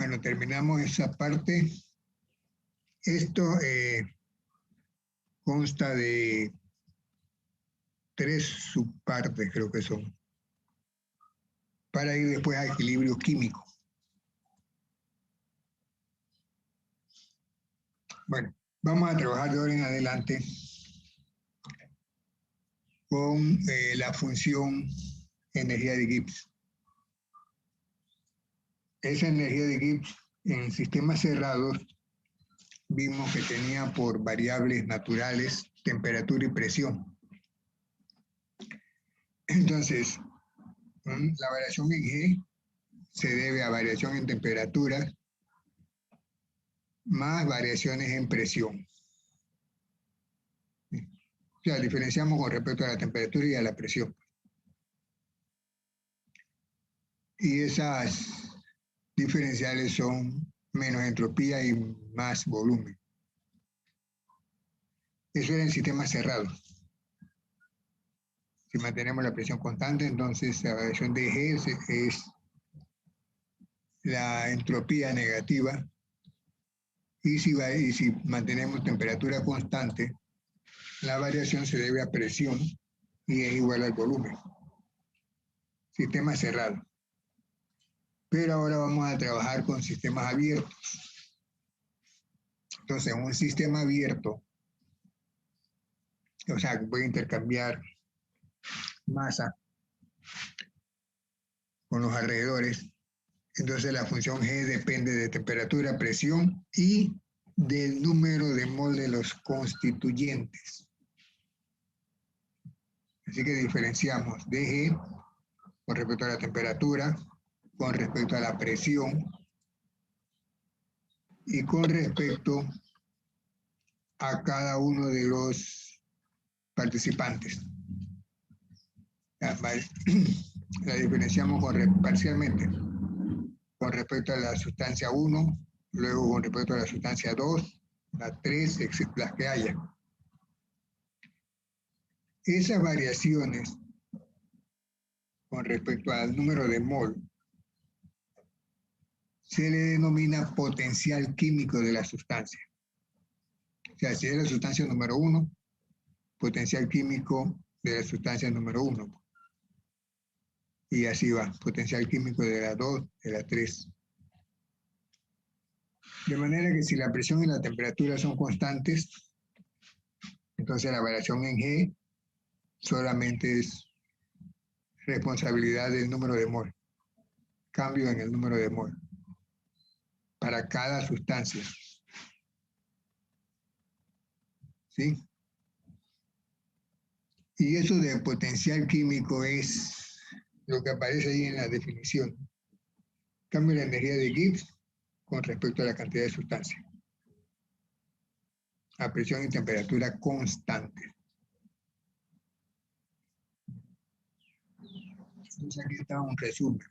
Bueno, terminamos esa parte. Esto consta de 3 subpartes, creo que son, para ir después a equilibrio químico. Bueno, vamos a trabajar de ahora en adelante con la función energía de Gibbs. Esa energía de Gibbs en sistemas cerrados vimos que tenía por variables naturales temperatura y presión. Entonces, la variación en G se debe a variación en temperatura más variaciones en presión. O sea, diferenciamos con respecto a la temperatura y a la presión. Y esas diferenciales son menos entropía y más volumen. Eso era en sistemas cerrados. Si mantenemos la presión constante, entonces la variación de G es la entropía negativa. Y si mantenemos temperatura constante, la variación se debe a presión y es igual al volumen. Sistema cerrado. Pero ahora vamos a trabajar con sistemas abiertos. Entonces, en un sistema abierto, o sea, voy a intercambiar masa con los alrededores. Entonces, la función G depende de temperatura, presión y del número de mol de los constituyentes. Así que diferenciamos dG con respecto a la temperatura, con respecto a la presión y con respecto a cada uno de los participantes. La diferenciamos parcialmente con respecto a la sustancia 1, luego con respecto a la sustancia 2, la 3, las que haya. Esas variaciones con respecto al número de mol se le denomina potencial químico de la sustancia. O sea, si es la sustancia número 1, potencial químico de la sustancia número 1. Y así va, potencial químico de la 2, de la 3. De manera que si la presión y la temperatura son constantes, entonces la variación en G solamente es responsabilidad del número de mol, cambio en el número de mol para cada sustancia. ¿Sí? Y eso de potencial químico es lo que aparece ahí en la definición. Cambio la energía de Gibbs con respecto a la cantidad de sustancia a presión y temperatura constante. Entonces aquí está un resumen.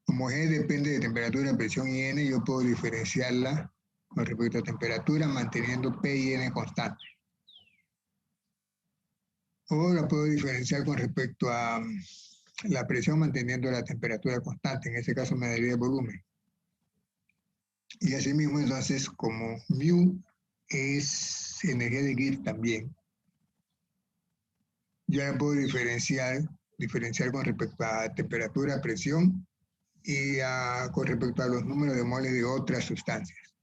Como G depende de temperatura, presión y N, yo puedo diferenciarla con respecto a temperatura manteniendo P y N constantes. O la puedo diferenciar con respecto a la presión manteniendo la temperatura constante. En este caso me daría el volumen. Y asimismo, entonces, como mu es energía de Gibbs también, ya la puedo diferenciar con respecto a temperatura, presión y con respecto a los números de moles de otras sustancias.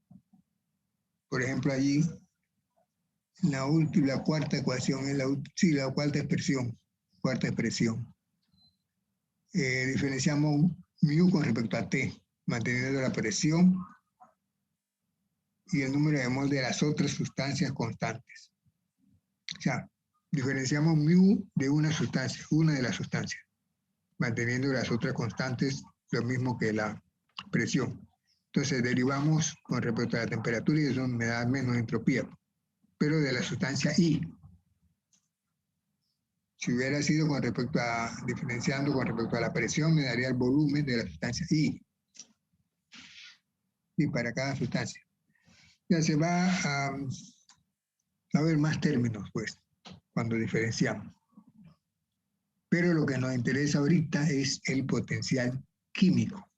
Por ejemplo, allí, la cuarta ecuación es la cuarta expresión. Diferenciamos mu con respecto a T, manteniendo la presión y el número de mol de las otras sustancias constantes. O sea, diferenciamos mu de una sustancia, una de las sustancias, manteniendo las otras constantes lo mismo que la presión. Entonces derivamos con respecto a la temperatura y eso me da menos entropía, pero de la sustancia I. Si hubiera sido con respecto a, diferenciando con respecto a la presión, me daría el volumen de la sustancia I. Y para cada sustancia. Ya se va a ver más términos, pues, cuando diferenciamos. Pero lo que nos interesa ahorita es el potencial químico.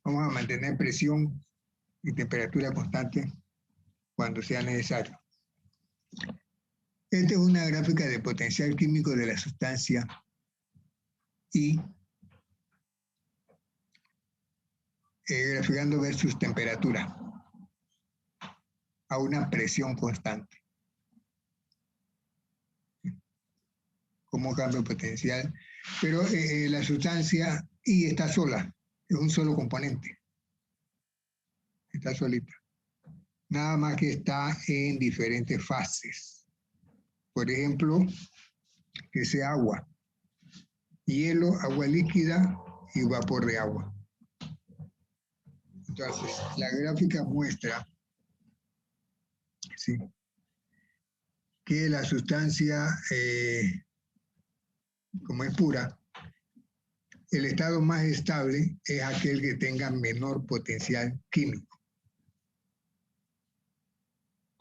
Vamos a mantener presión y temperatura constante cuando sea necesario. Esta es una gráfica de potencial químico de la sustancia y graficando versus temperatura a una presión constante. Como cambio potencial, pero la sustancia I está sola, es un solo componente, está solita. Nada más que está en diferentes fases. Por ejemplo, que sea agua, hielo, agua líquida y vapor de agua. Entonces, la gráfica muestra, ¿sí?, que la sustancia, como es pura, el estado más estable es aquel que tenga menor potencial químico.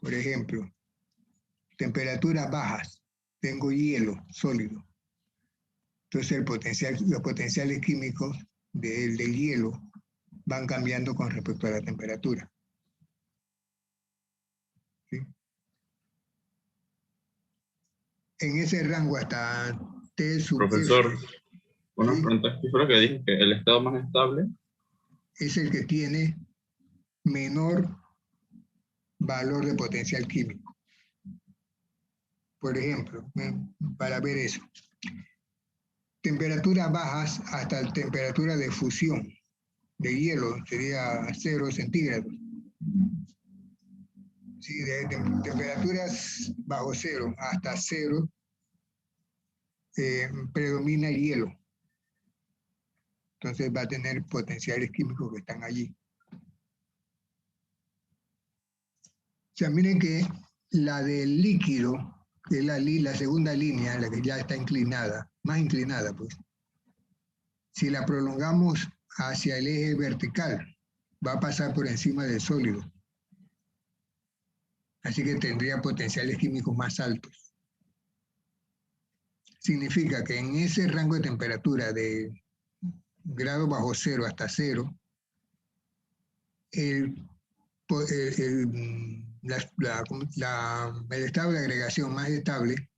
Por ejemplo, temperaturas bajas, tengo hielo sólido. Entonces los potenciales químicos del hielo van cambiando con respecto a la temperatura. ¿Sí? En ese rango hasta T sub Profesor, F, una ¿sí?, pregunta, ¿qué fue lo que dije? Que el estado más estable es el que tiene menor valor de potencial químico. Por ejemplo, para ver eso, temperaturas bajas hasta temperatura de fusión de hielo sería 0 centígrados. Sí, de temperaturas bajo cero hasta 0 predomina el hielo. Entonces va a tener potenciales químicos que están allí. O sea, miren que la del líquido, que es la segunda línea, la que ya está inclinada, más inclinada, pues, si la prolongamos hacia el eje vertical, va a pasar por encima del sólido. Así que tendría potenciales químicos más altos. Significa que en ese rango de temperatura de grado bajo cero hasta cero, el estado de agregación más estable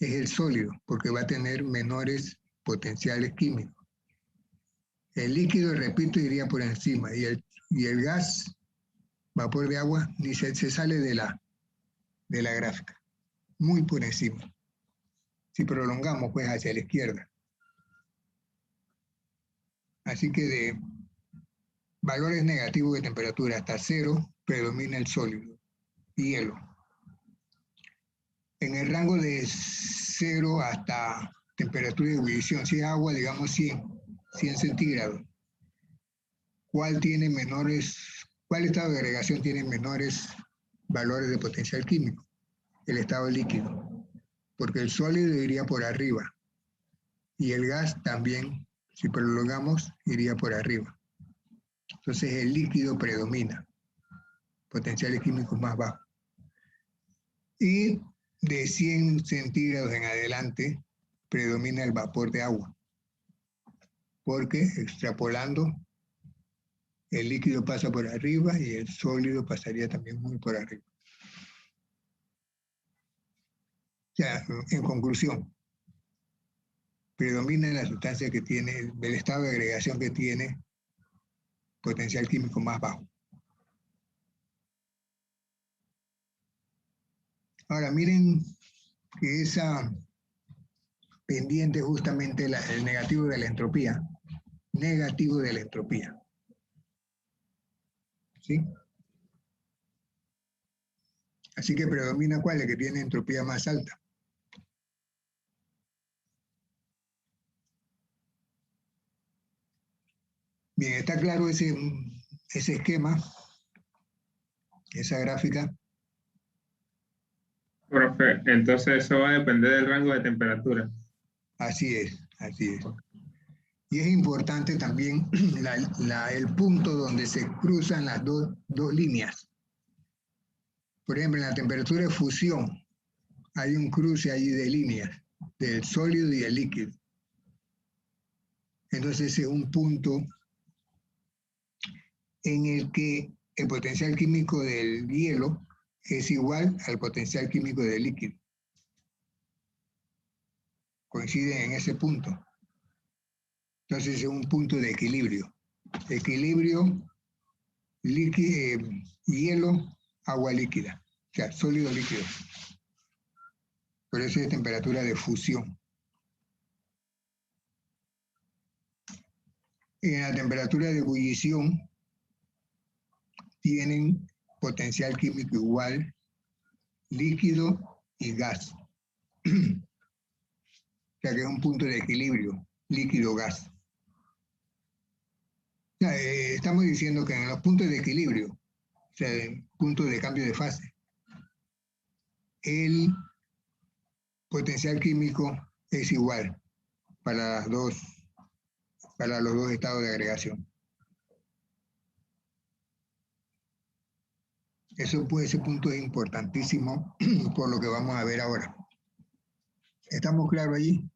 es el sólido, porque va a tener menores potenciales químicos. El líquido, repito, iría por encima, y el gas, vapor de agua, ni se sale de la gráfica, muy por encima. Si prolongamos, pues hacia la izquierda. Así que de valores negativos de temperatura hasta cero, predomina el sólido, hielo. En el rango de 0 hasta temperatura de ebullición, si es agua, digamos 100 centígrados, ¿cuál estado de agregación tiene menores valores de potencial químico? El estado líquido, porque el sólido iría por arriba y el gas también, si prolongamos, iría por arriba. Entonces el líquido predomina, potenciales químicos más bajos. Y de 100 centígrados en adelante predomina el vapor de agua, porque extrapolando el líquido pasa por arriba y el sólido pasaría también muy por arriba. O sea, en conclusión, predomina la sustancia que tiene, el estado de agregación que tiene potencial químico más bajo. Ahora miren que esa pendiente justamente el negativo de la entropía. Negativo de la entropía. ¿Sí? Así que predomina cuál, el que tiene entropía más alta. Bien, está claro ese esquema, esa gráfica. Profe, entonces eso va a depender del rango de temperatura. Así es, así es. Y es importante también el punto donde se cruzan las dos líneas. Por ejemplo, en la temperatura de fusión hay un cruce allí de líneas, del sólido y del líquido. Entonces ese es un punto en el que el potencial químico del hielo es igual al potencial químico del líquido. Coinciden en ese punto. Entonces es un punto de equilibrio. Equilibrio, hielo, agua líquida. O sea, sólido líquido. Por eso es temperatura de fusión. En la temperatura de ebullición tienen potencial químico igual, líquido y gas. O sea que es un punto de equilibrio, líquido-gas. O sea, estamos diciendo que en los puntos de equilibrio, o sea, en puntos de cambio de fase, el potencial químico es igual para los dos estados de agregación. Ese punto es importantísimo por lo que vamos a ver ahora. ¿Estamos claros allí?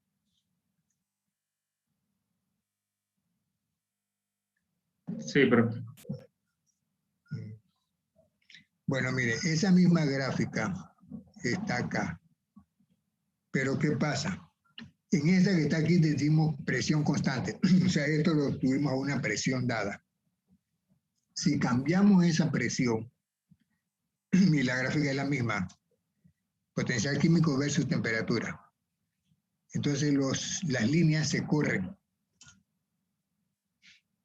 Sí, profe. Bueno, mire, esa misma gráfica está acá. Pero ¿qué pasa? En esta que está aquí decimos presión constante. O sea, esto lo tuvimos a una presión dada. Si cambiamos esa presión, y la gráfica es la misma, potencial químico versus temperatura. Entonces las líneas se corren.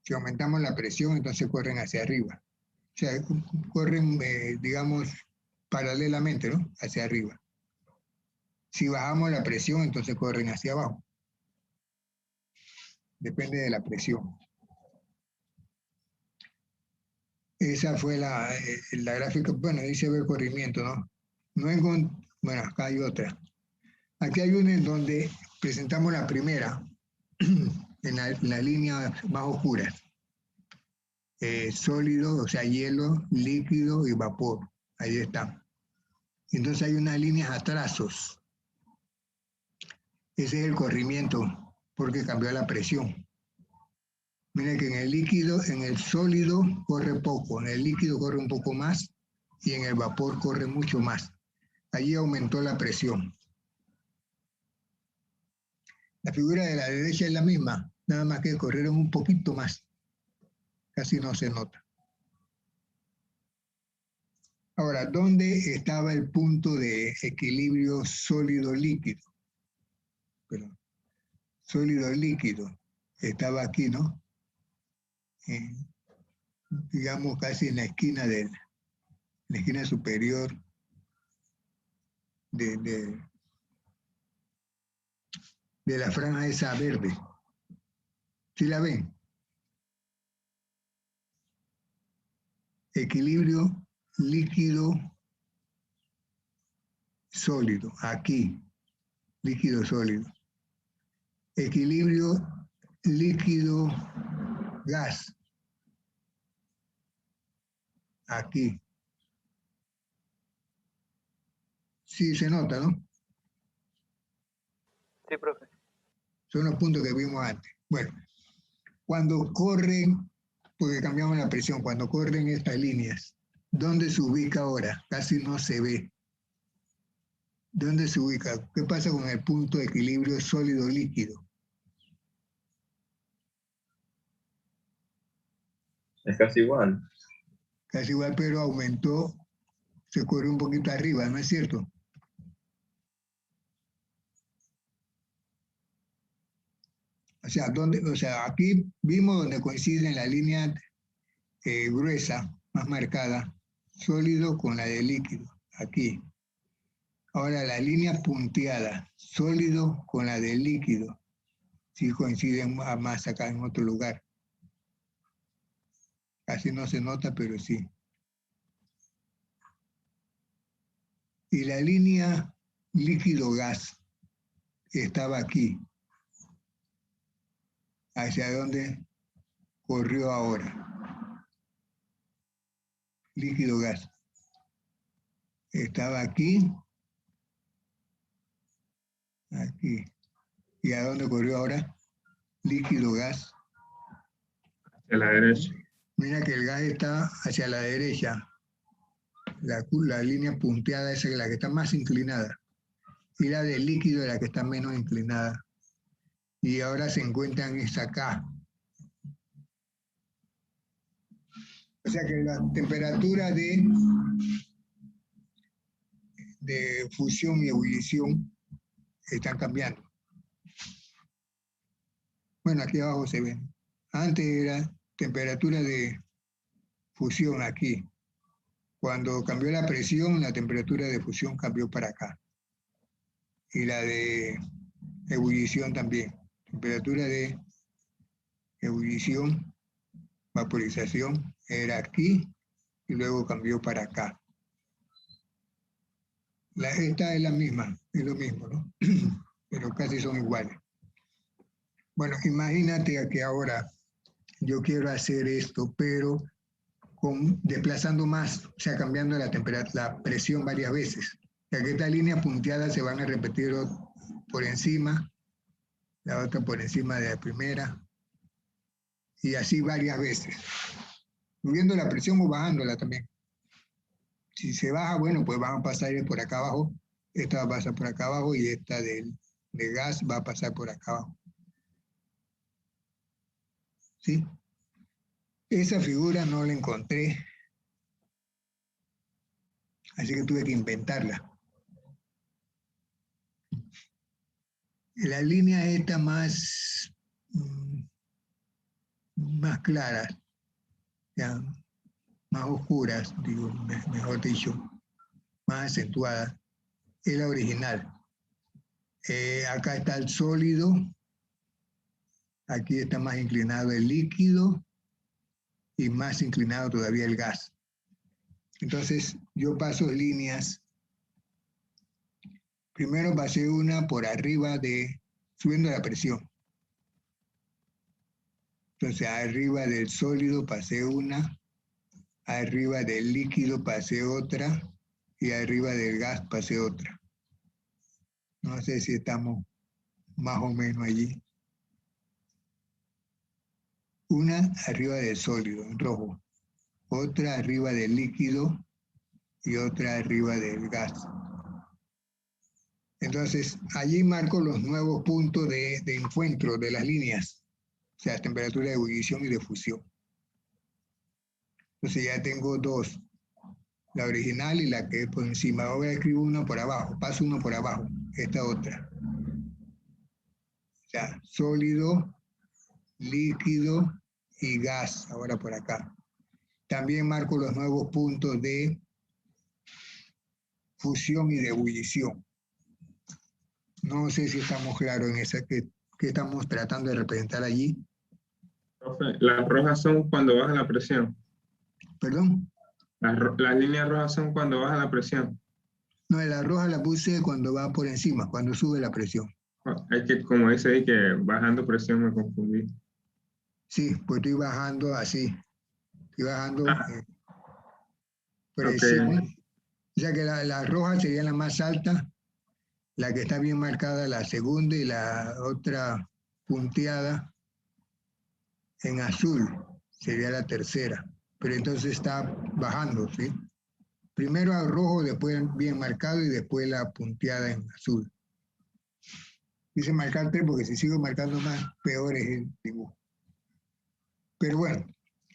Si aumentamos la presión, entonces corren hacia arriba. O sea, corren, digamos, paralelamente, ¿no? Hacia arriba. Si bajamos la presión, entonces corren hacia abajo. Depende de la presión. Esa fue la gráfica, bueno, dice ver corrimiento, ¿no? Bueno, acá hay otra. Aquí hay una en donde presentamos la primera, en la línea más oscura. Sólido, o sea, hielo, líquido y vapor. Ahí está. Entonces hay unas líneas a trazos. Ese es el corrimiento, porque cambió la presión. Mira que en el líquido, en el sólido corre poco, en el líquido corre un poco más y en el vapor corre mucho más. Allí aumentó la presión. La figura de la derecha es la misma, nada más que corrieron un poquito más. Casi no se nota. Ahora, ¿dónde estaba el punto de equilibrio sólido-líquido? Sólido-líquido. Estaba aquí, ¿no? Digamos casi en la esquina la esquina superior de la franja esa verde. ¿Sí la ven? Equilibrio líquido sólido, aquí, líquido sólido. Equilibrio líquido gas, aquí. Sí, se nota, ¿no? Sí, profe. Son los puntos que vimos antes. Bueno, cuando corren, porque cambiamos la presión, cuando corren estas líneas, ¿dónde se ubica ahora? Casi no se ve. ¿Dónde se ubica? ¿Qué pasa con el punto de equilibrio sólido-líquido? Es casi igual. Casi igual, pero aumentó, se corre un poquito arriba, ¿no es cierto? O sea, aquí vimos donde coinciden la línea gruesa, más marcada, sólido con la de líquido, aquí. Ahora la línea punteada, sólido con la de líquido, sí coinciden más acá en otro lugar. Casi no se nota, pero sí. Y la línea líquido-gas estaba aquí. ¿Hacia dónde corrió ahora? Líquido-gas. Estaba aquí. Aquí. ¿Y a dónde corrió ahora? Líquido-gas. Hacia la derecha. Mira que el gas está hacia la derecha, la línea punteada esa es la que está más inclinada, y la del líquido es la que está menos inclinada. Y ahora se encuentran es acá. O sea que la temperatura de fusión y ebullición están cambiando. Bueno, aquí abajo se ven. Antes era temperatura de fusión aquí. Cuando cambió la presión, la temperatura de fusión cambió para acá. Y la de ebullición también. Temperatura de ebullición, vaporización, era aquí y luego cambió para acá. Esta es la misma, es lo mismo, ¿no? Pero casi son iguales. Bueno, imagínate que ahora yo quiero hacer esto, pero desplazando más, o sea, cambiando la presión varias veces. Ya que estas líneas punteadas se van a repetir por encima, la otra por encima de la primera, y así varias veces. Subiendo la presión o bajándola también. Si se baja, bueno, pues van a pasar por acá abajo, esta va a pasar por acá abajo y esta de gas va a pasar por acá abajo. ¿Sí? Esa figura no la encontré, así que tuve que inventarla. La línea esta más claras, ya, más oscuras, digo, mejor dicho, más acentuadas, es la original. Acá está el sólido, aquí está más inclinado el líquido y más inclinado todavía el gas. Entonces yo paso líneas, primero pasé una por arriba subiendo la presión. Entonces arriba del sólido pasé una, arriba del líquido pasé otra y arriba del gas pasé otra. No sé si estamos más o menos allí. Una arriba del sólido, en rojo, otra arriba del líquido y otra arriba del gas. Entonces, allí marco los nuevos puntos de encuentro de las líneas, o sea, temperatura de ebullición y de fusión. Entonces ya tengo dos, la original y la que es por encima. Ahora escribo una por abajo, paso uno por abajo, esta otra. O sea, sólido, líquido y gas, ahora por acá. También marco los nuevos puntos de fusión y de ebullición. No sé si estamos claros en esa que estamos tratando de representar allí. Profe, las rojas son cuando baja la presión. ¿Perdón? Las líneas rojas son cuando baja la presión. No, la roja la puse cuando va por encima, cuando sube la presión. Hay que, como dice ahí, que bajando presión me confundí. Sí, pues estoy bajando así. Estoy bajando presión. Okay. O sea que la roja sería la más alta, la que está bien marcada la segunda y la otra punteada en azul sería la tercera. Pero entonces está bajando, ¿sí? Primero al rojo, después bien marcado y después la punteada en azul. Quise marcar 3 porque si sigo marcando más, peor es el dibujo. Pero bueno,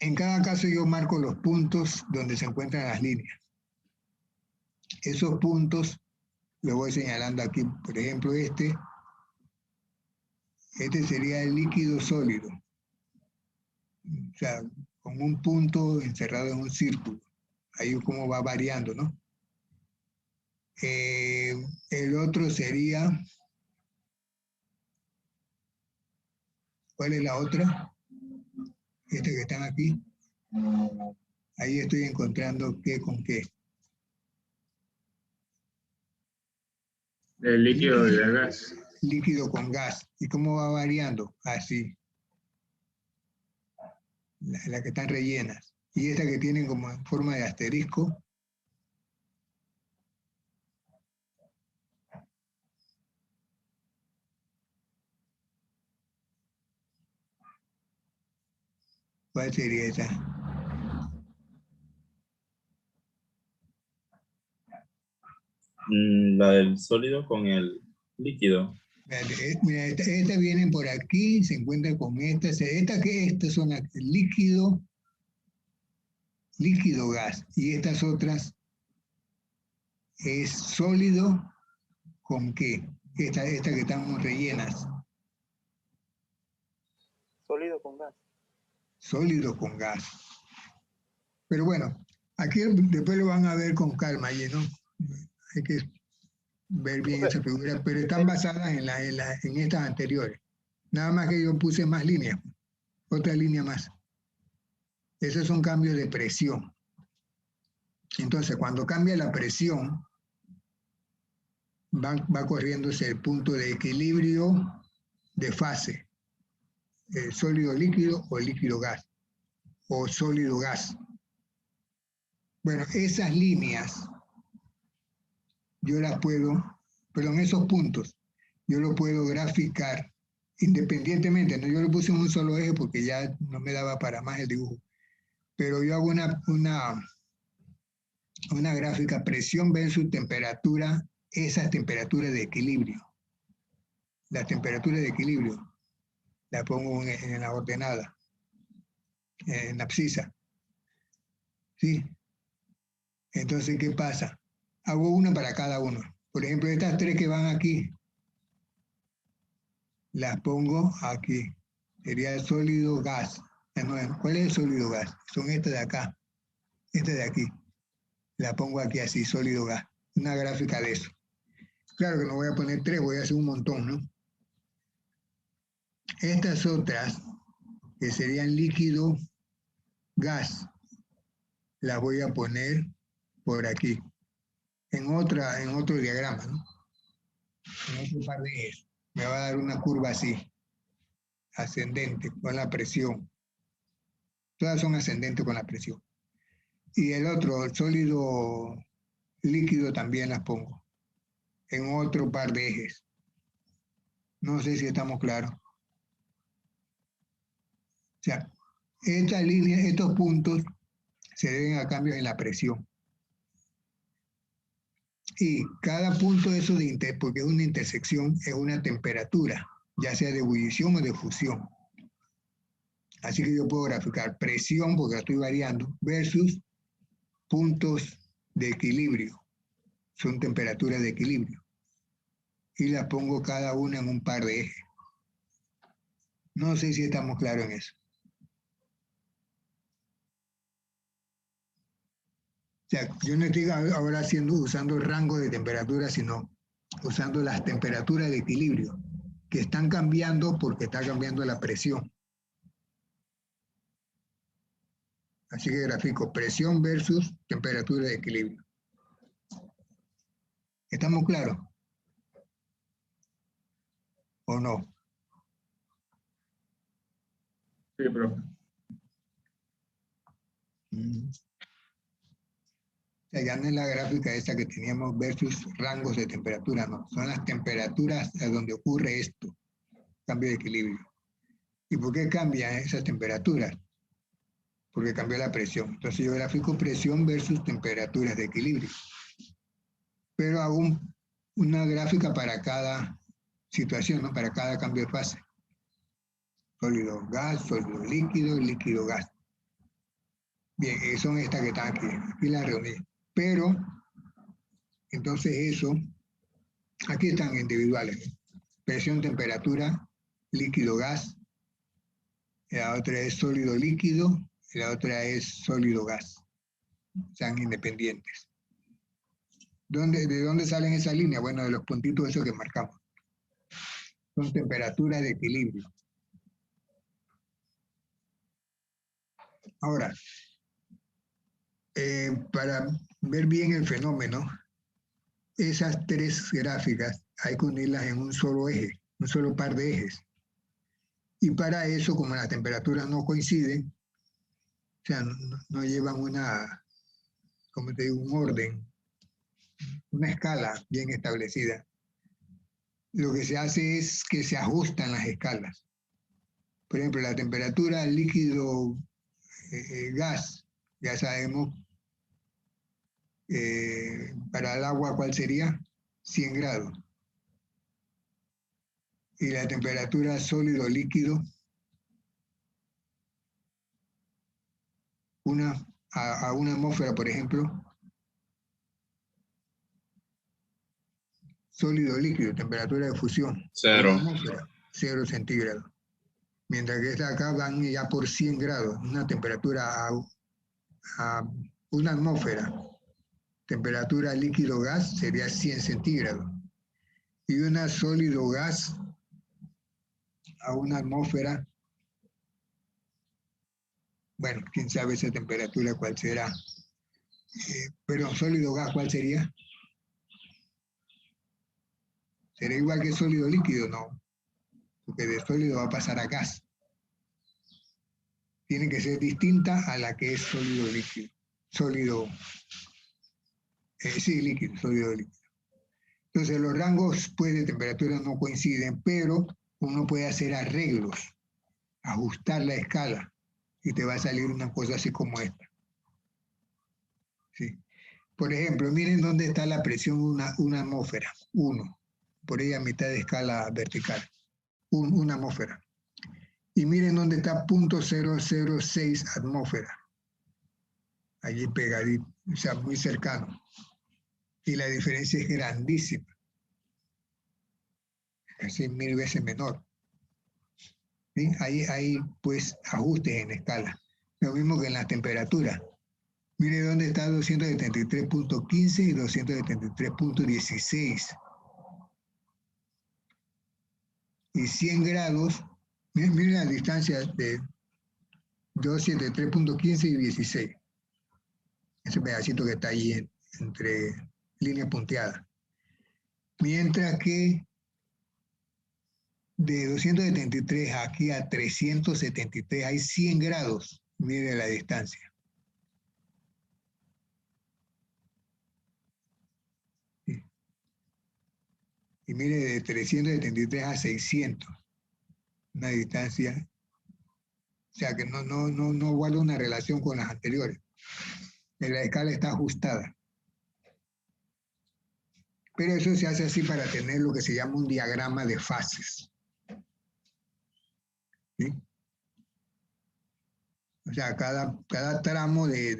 en cada caso yo marco los puntos donde se encuentran las líneas. Esos puntos los voy señalando aquí. Por ejemplo, este sería el líquido sólido. O sea, con un punto encerrado en un círculo. Ahí como va variando, ¿no? El otro sería, ¿cuál es la otra? Este que están aquí. Ahí estoy encontrando qué con qué. El líquido y el gas. Líquido con gas. ¿Y cómo va variando? Así. Las que están rellenas. Y esta que tienen como en forma de asterisco. ¿Cuál sería esa? La del sólido con el líquido. Mira, esta vienen por aquí, se encuentra con esta. Estas son líquido, líquido gas. Y estas otras es sólido con qué. Esta que están rellenas. Sólido con gas. Sólido con gas. Pero bueno, aquí después lo van a ver con calma, ¿no? Hay que ver bien esa figura, pero están basadas en estas anteriores. Nada más que yo puse más líneas, otra línea más. Esos son cambios de presión. Entonces, cuando cambia la presión, va corriéndose el punto de equilibrio de fase, sólido líquido o líquido gas, o sólido gas. Bueno, esas líneas, yo las puedo, perdón, esos puntos, yo los puedo graficar independientemente, ¿no? Yo lo puse en un solo eje porque ya no me daba para más el dibujo, pero yo hago una gráfica presión versus temperatura, esas temperaturas de equilibrio. La temperatura de equilibrio la pongo en la ordenada, en la abscisa. ¿Sí? Entonces, ¿qué pasa? Hago una para cada uno. Por ejemplo, estas tres que van aquí, las pongo aquí. Sería el sólido gas. ¿Cuál es el sólido gas? Son estas de acá, esta de aquí. La pongo aquí así, sólido gas. Una gráfica de eso. Claro que no voy a poner tres, voy a hacer un montón, ¿no? Estas otras, que serían líquido gas, las voy a poner por aquí, en otro diagrama, ¿no? En otro par de ejes. Me va a dar una curva así, ascendente, con la presión. Todas son ascendentes con la presión. Y el otro, el sólido líquido, también las pongo en otro par de ejes. No sé si estamos claros. O sea, esta línea, estos puntos se deben a cambios en la presión. Y cada punto de eso, porque es una intersección, es una temperatura, ya sea de ebullición o de fusión. Así que yo puedo graficar presión, porque la estoy variando, versus puntos de equilibrio. Son temperaturas de equilibrio. Y las pongo cada una en un par de ejes. No sé si estamos claros en eso. O sea, yo no estoy ahora usando el rango de temperatura, sino usando las temperaturas de equilibrio, que están cambiando porque está cambiando la presión. Así que grafico presión versus temperatura de equilibrio. ¿Estamos claros? ¿O no? Sí, profe. O sea, ya no es la gráfica esa que teníamos versus rangos de temperatura, no. Son las temperaturas a donde ocurre esto, cambio de equilibrio. ¿Y por qué cambian esas temperaturas? Porque cambió la presión. Entonces yo grafico presión versus temperaturas de equilibrio. Pero hago una gráfica para cada situación, ¿no? Para cada cambio de fase. Sólido gas, sólido líquido, líquido gas. Bien, son estas que están aquí. Aquí las reuní. Pero, entonces eso, aquí están individuales. Presión, temperatura, líquido gas. La otra es sólido líquido. Y la otra es sólido gas. Sean independientes. ¿De dónde salen esas líneas? Bueno, de los puntitos esos que marcamos. Son temperaturas de equilibrio. Ahora, para ver bien el fenómeno, esas tres gráficas hay que unirlas en un solo eje, un solo par de ejes. Y para eso, como las temperaturas no coinciden, o sea, no llevan como te digo, un orden, una escala bien establecida, lo que se hace es que se ajustan las escalas. Por ejemplo, la temperatura líquido gas, ya sabemos Para el agua, ¿cuál sería? 100 grados. Y la temperatura sólido líquido, a una atmósfera, por ejemplo, sólido líquido, temperatura de fusión. 0. Una atmósfera, 0 centígrados. Mientras que esta acá van ya por 100 grados, una temperatura a una atmósfera. Temperatura líquido gas sería 100 centígrados. Y una sólido gas a una atmósfera, bueno, quién sabe esa temperatura cuál será. Pero sólido gas, ¿cuál sería? ¿Será igual que sólido líquido? No, porque de sólido va a pasar a gas. Tiene que ser distinta a la que es sólido líquido. Sólido, sí, líquido, sólido líquido. Entonces los rangos pues, de temperatura no coinciden, pero uno puede hacer arreglos, ajustar la escala, y te va a salir una cosa así como esta. ¿Sí? Por ejemplo, miren dónde está la presión una atmósfera, 1, por ella mitad de escala vertical, una atmósfera. Y miren dónde está 0.006 atmósfera, allí pegadito, o sea, muy cercano. Y la diferencia es grandísima, casi 1000 veces menor. ¿Sí? Hay pues ajustes en escala, lo mismo que en las temperaturas. Mire dónde está 273.15 y 273.16. Y 100 grados, miren la distancia de 273.15 y 16. Ese pedacito que está ahí entre líneas punteadas. Mientras que de 273 aquí a 373 hay 100 grados. Mire la distancia. Sí. Y mire de 373 a 600. Una distancia, o sea que no guarda una relación con las anteriores. La escala está ajustada. Pero eso se hace así para tener lo que se llama un diagrama de fases. ¿Sí? O sea, cada tramo del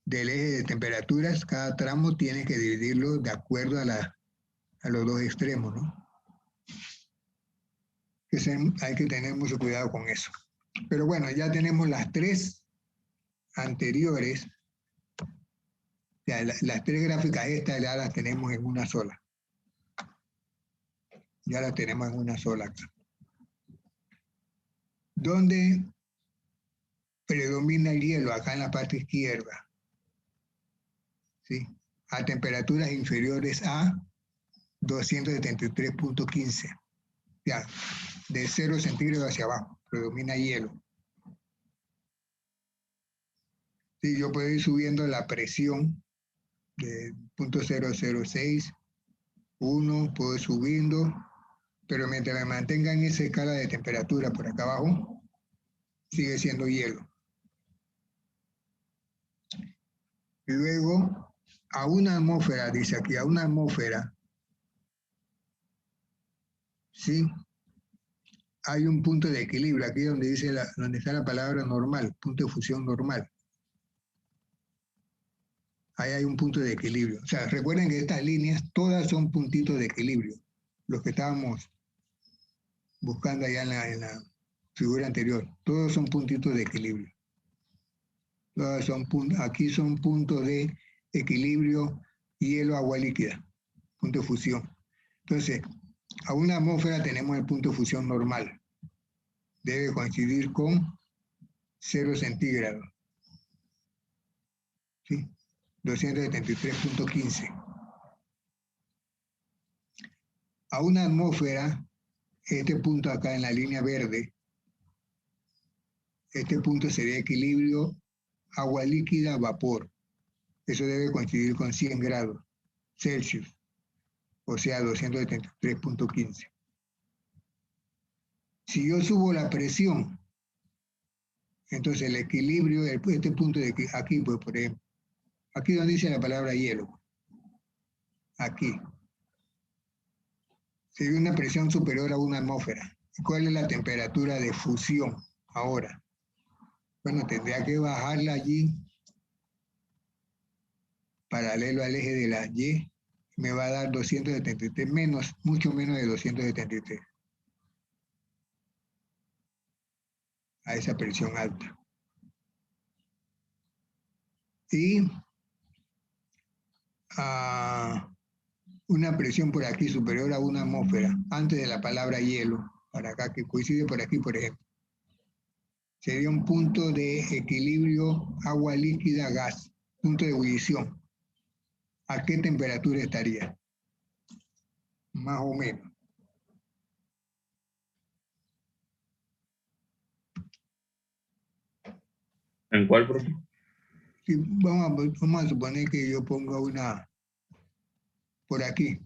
eje de temperaturas, cada tramo tiene que dividirlo de acuerdo a los dos extremos, ¿no? Hay que tener mucho cuidado con eso. Pero bueno, ya tenemos las tres anteriores. Ya, las tres gráficas estas ya las tenemos en una sola. Ya las tenemos en una sola acá. ¿Dónde predomina el hielo? Acá en la parte izquierda. ¿Sí? A temperaturas inferiores a 273.15. Ya, de 0 centígrados hacia abajo, predomina hielo. Sí, yo puedo ir subiendo la presión de 0.006, 1, puedo ir subiendo, pero mientras me mantenga en esa escala de temperatura por acá abajo, sigue siendo hielo. Y luego, a una atmósfera, dice aquí, a una atmósfera, ¿sí? Hay un punto de equilibrio, aquí donde está la palabra normal, punto de fusión normal. Ahí hay un punto de equilibrio. O sea, recuerden que estas líneas todas son puntitos de equilibrio, los que estábamos buscando allá en la figura anterior. Todos son puntitos de equilibrio. Aquí son puntos de equilibrio hielo, agua líquida, punto de fusión. Entonces, a una atmósfera tenemos el punto de fusión normal. Debe coincidir con 0 centígrados. ¿Sí? 273.15. A una atmósfera, este punto acá en la línea verde, este punto sería equilibrio agua líquida, vapor. Eso debe coincidir con 100 grados Celsius, o sea, 273.15. Si yo subo la presión, Entonces el equilibrio, este punto de aquí, pues por ejemplo, aquí donde dice la palabra hielo, aquí, sería una presión superior a una atmósfera. ¿Y cuál es la temperatura de fusión ahora? Bueno, tendría que bajarla allí, paralelo al eje de la Y, me va a dar 273 menos, mucho menos de 273. A esa presión alta. Y a una presión por aquí superior a una atmósfera, antes de la palabra hielo, para acá, que coincide por aquí, por ejemplo. Sería un punto de equilibrio agua líquida, gas, punto de ebullición. ¿A qué temperatura estaría? Más o menos. ¿En cuál, profe? Sí, vamos a suponer que yo ponga una por aquí,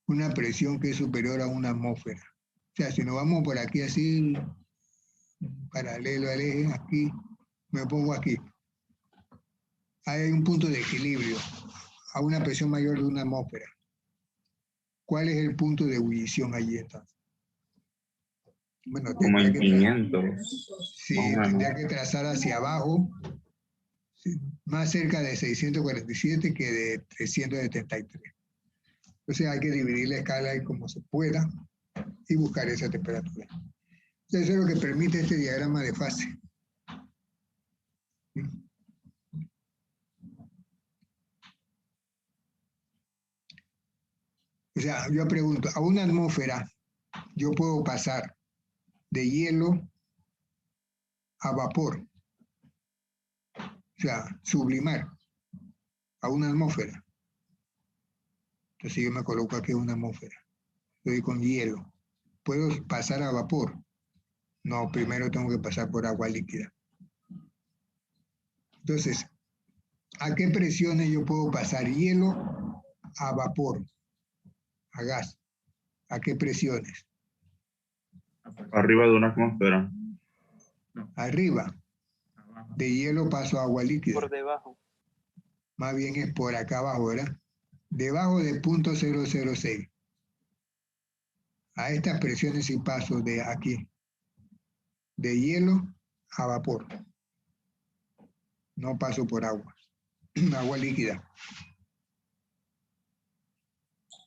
una presión que es superior a una atmósfera. O sea, si nos vamos por aquí así, paralelo al eje, aquí, me pongo aquí. Ahí hay un punto de equilibrio a una presión mayor de una atmósfera. ¿Cuál es el punto de ebullición allí entonces? Bueno, Como en 500. sí, Más o menos. tendría que trazar hacia abajo, sí, más cerca de 647 que de 373. Entonces hay que dividir la escala ahí como se pueda y buscar esa temperatura. Eso es lo que permite este diagrama de fase. ¿Sí? O sea, yo pregunto, a una atmósfera yo puedo pasar de hielo a vapor, o sea, sublimar a una atmósfera. Entonces yo me coloco aquí una atmósfera, estoy con hielo. ¿Puedo pasar a vapor? No, primero tengo que pasar por agua líquida. Entonces, ¿a qué presiones yo puedo pasar hielo a vapor, a gas? ¿A qué presiones? Arriba de una atmósfera. Arriba. De hielo paso a agua líquida. Por debajo. Más bien es por acá abajo, ¿verdad? Debajo de 0.006. A estas presiones sí paso de aquí. De hielo a vapor. No paso por agua. Agua líquida.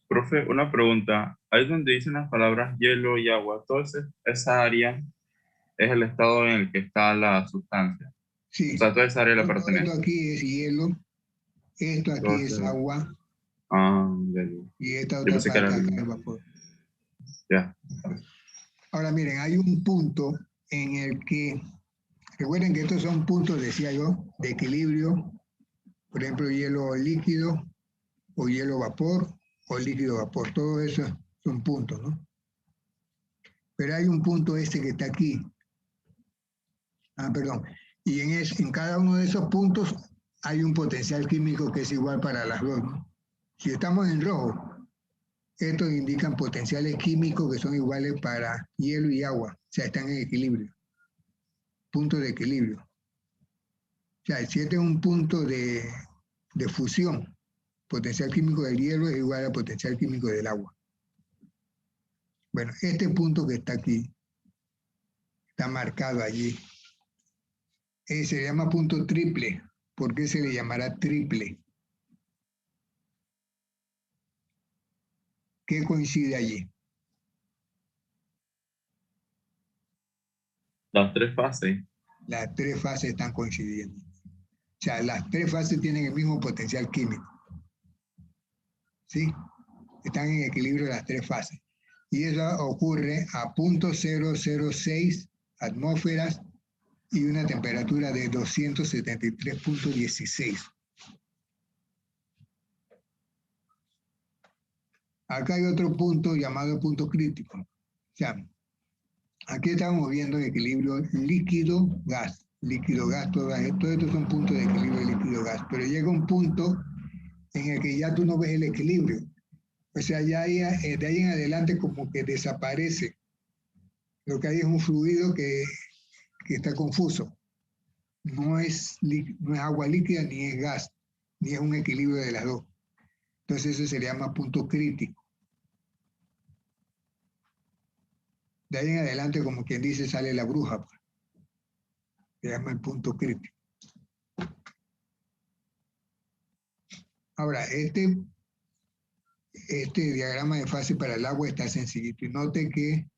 Profe, una pregunta. Ahí donde dicen las palabras hielo y agua, entonces esa área es el estado en el que está la sustancia. Sí. O sea, toda esa área le Todo pertenece. esto aquí es hielo. Esto aquí es Entonces, agua. ya. Y esta Yo otra pensé que parte era acá es vapor. ya. Ahora miren, hay un punto en el que, recuerden que estos son puntos, decía yo, de equilibrio, por ejemplo, hielo líquido, o hielo vapor, o líquido vapor, todo eso son puntos, ¿no? Pero hay un punto este que está aquí. Perdón. Y en cada uno de esos puntos hay un potencial químico que es igual para las dos, ¿no? Si estamos en rojo, estos indican potenciales químicos que son iguales para hielo y agua, o sea, están en equilibrio, punto de equilibrio. O sea, si este es un punto de fusión, potencial químico del hielo es igual al potencial químico del agua. Bueno, este punto que está aquí, está marcado allí, se llama punto triple. ¿Por qué se le llamará triple? ¿Qué coincide allí? Las tres fases. Las tres fases están coincidiendo. O sea, las tres fases tienen el mismo potencial químico. ¿Sí? Están en equilibrio las tres fases. Y eso ocurre a 0.006 atmósferas y una temperatura de 273.16. Acá hay otro punto llamado punto crítico. O sea, aquí estamos viendo el equilibrio líquido-gas. Líquido-gas, todos estos son puntos de equilibrio líquido-gas. Pero llega un punto en el que ya tú no ves el equilibrio. O sea, ya de ahí en adelante como que desaparece. Lo que hay es un fluido que que está confuso. No es agua líquida ni es gas, ni es un equilibrio de las dos. Entonces eso se le llama punto crítico. De ahí en adelante, como quien dice, sale la bruja, pues. Se llama el punto crítico. Ahora, este diagrama de fase para el agua está sencillito. Y noten que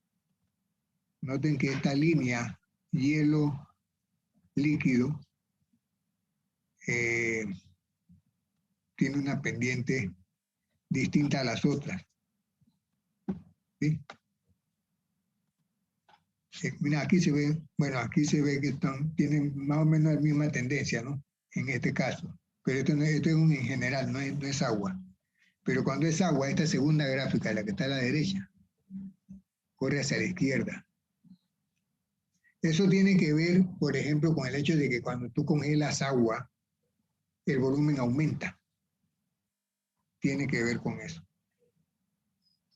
esta línea hielo líquido tiene una pendiente distinta a las otras. ¿Sí? Mira, aquí se ve, bueno, aquí se ve que tienen más o menos la misma tendencia, ¿no? En este caso. Pero esto es en general, no es agua. Pero cuando es agua, esta segunda gráfica, la que está a la derecha, corre hacia la izquierda. Eso tiene que ver, por ejemplo, con el hecho de que cuando tú congelas agua, el volumen aumenta. Tiene que ver con eso.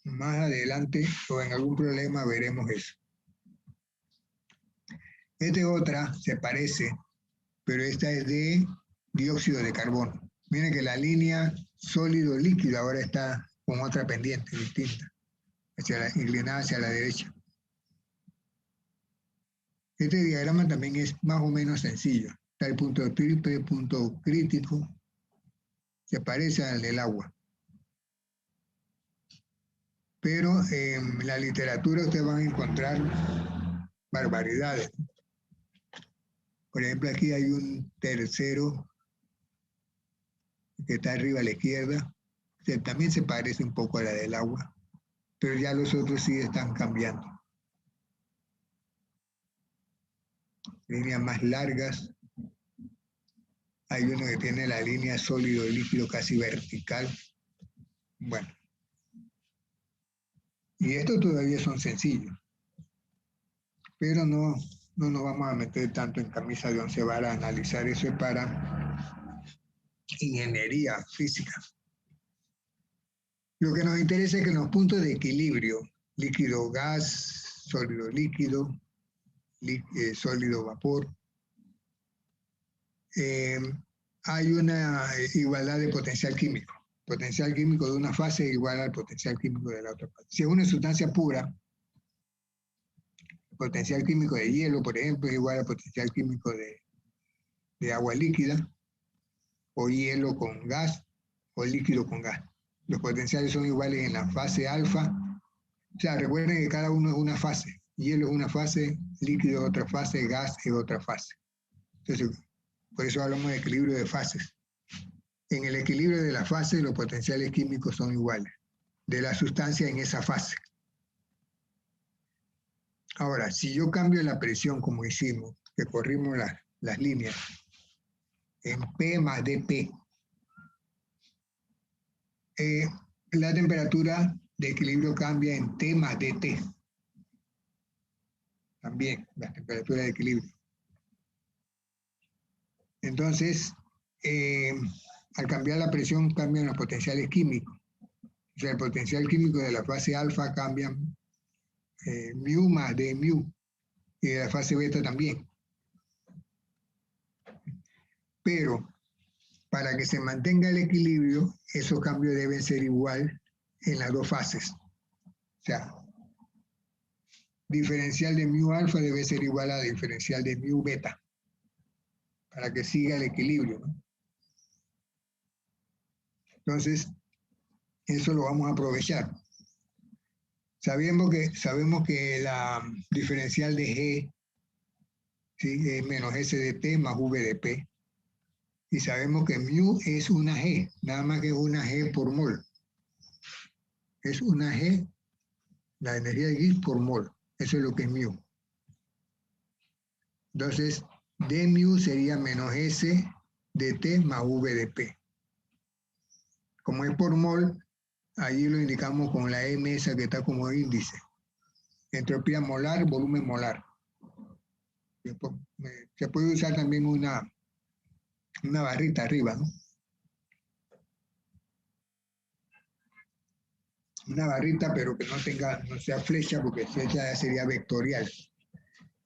Más adelante, o en algún problema, veremos eso. Esta otra se parece, pero esta es de dióxido de carbono. Miren que la línea sólido-líquido ahora está con otra pendiente distinta, inclinada hacia la derecha. Este diagrama también es más o menos sencillo. Está el punto triple, punto crítico, se parece al del agua. Pero en la literatura ustedes van a encontrar barbaridades. Por ejemplo, aquí hay un tercero que está arriba a la izquierda, que también se parece un poco a la del agua, pero ya los otros sí están cambiando. Líneas más largas. Hay uno que tiene la línea sólido y líquido casi vertical. Bueno. Y estos todavía son sencillos. Pero no nos vamos a meter tanto en camisa de once varas a analizar. Eso es para ingeniería física. Lo que nos interesa es que en los puntos de equilibrio, líquido-gas, sólido-líquido, sólido-vapor, hay una igualdad de potencial químico. Potencial químico de una fase es igual al potencial químico de la otra fase. Si es una sustancia pura, el potencial químico de hielo, por ejemplo, es igual al potencial químico de agua líquida, o hielo con gas, o líquido con gas. Los potenciales son iguales en la fase alfa. O sea, recuerden que cada uno es una fase. Hielo es una fase, líquido es otra fase, gas es otra fase. Entonces, por eso hablamos de equilibrio de fases. En el equilibrio de la fase, los potenciales químicos son iguales, de la sustancia en esa fase. Ahora, si yo cambio la presión como hicimos, que corrimos las líneas, en P más dP, la temperatura de equilibrio cambia en T más dt. También, la temperatura de equilibrio. Entonces, al cambiar la presión cambian los potenciales químicos. O sea, el potencial químico de la fase alfa cambia mu más d mu, y de la fase beta también. Pero para que se mantenga el equilibrio, esos cambios deben ser igual en las dos fases. O sea, diferencial de mu alfa debe ser igual a diferencial de mu beta, para que siga el equilibrio, ¿no? Entonces, eso lo vamos a aprovechar. Sabemos que la diferencial de G, ¿sí?, es menos S de T más V de P. Y sabemos que mu es una G, nada más que es una G por mol. Es una G, la energía de Gibbs por mol. Eso es lo que es mu. Entonces, d mu sería menos S de T más V de P. Como es por mol, allí lo indicamos con la M esa que está como índice. Entropía molar, volumen molar. Se puede usar también una barrita arriba, ¿no? Una barrita, pero que no sea flecha, porque flecha sería vectorial.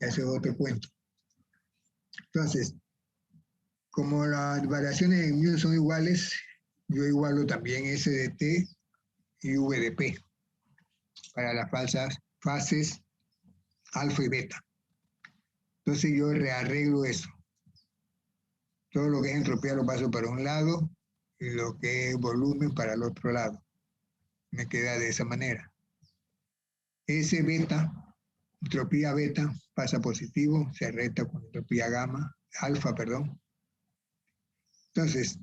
Ese es otro cuento. Entonces, como las variaciones en mu son iguales, yo igualo también S de T y V de P para las fases alfa y beta. Entonces yo rearreglo eso. Todo lo que es entropía lo paso para un lado y lo que es volumen para el otro lado. Me queda de esa manera. S beta, entropía beta, pasa positivo, se resta con entropía gamma, alfa, perdón. Entonces,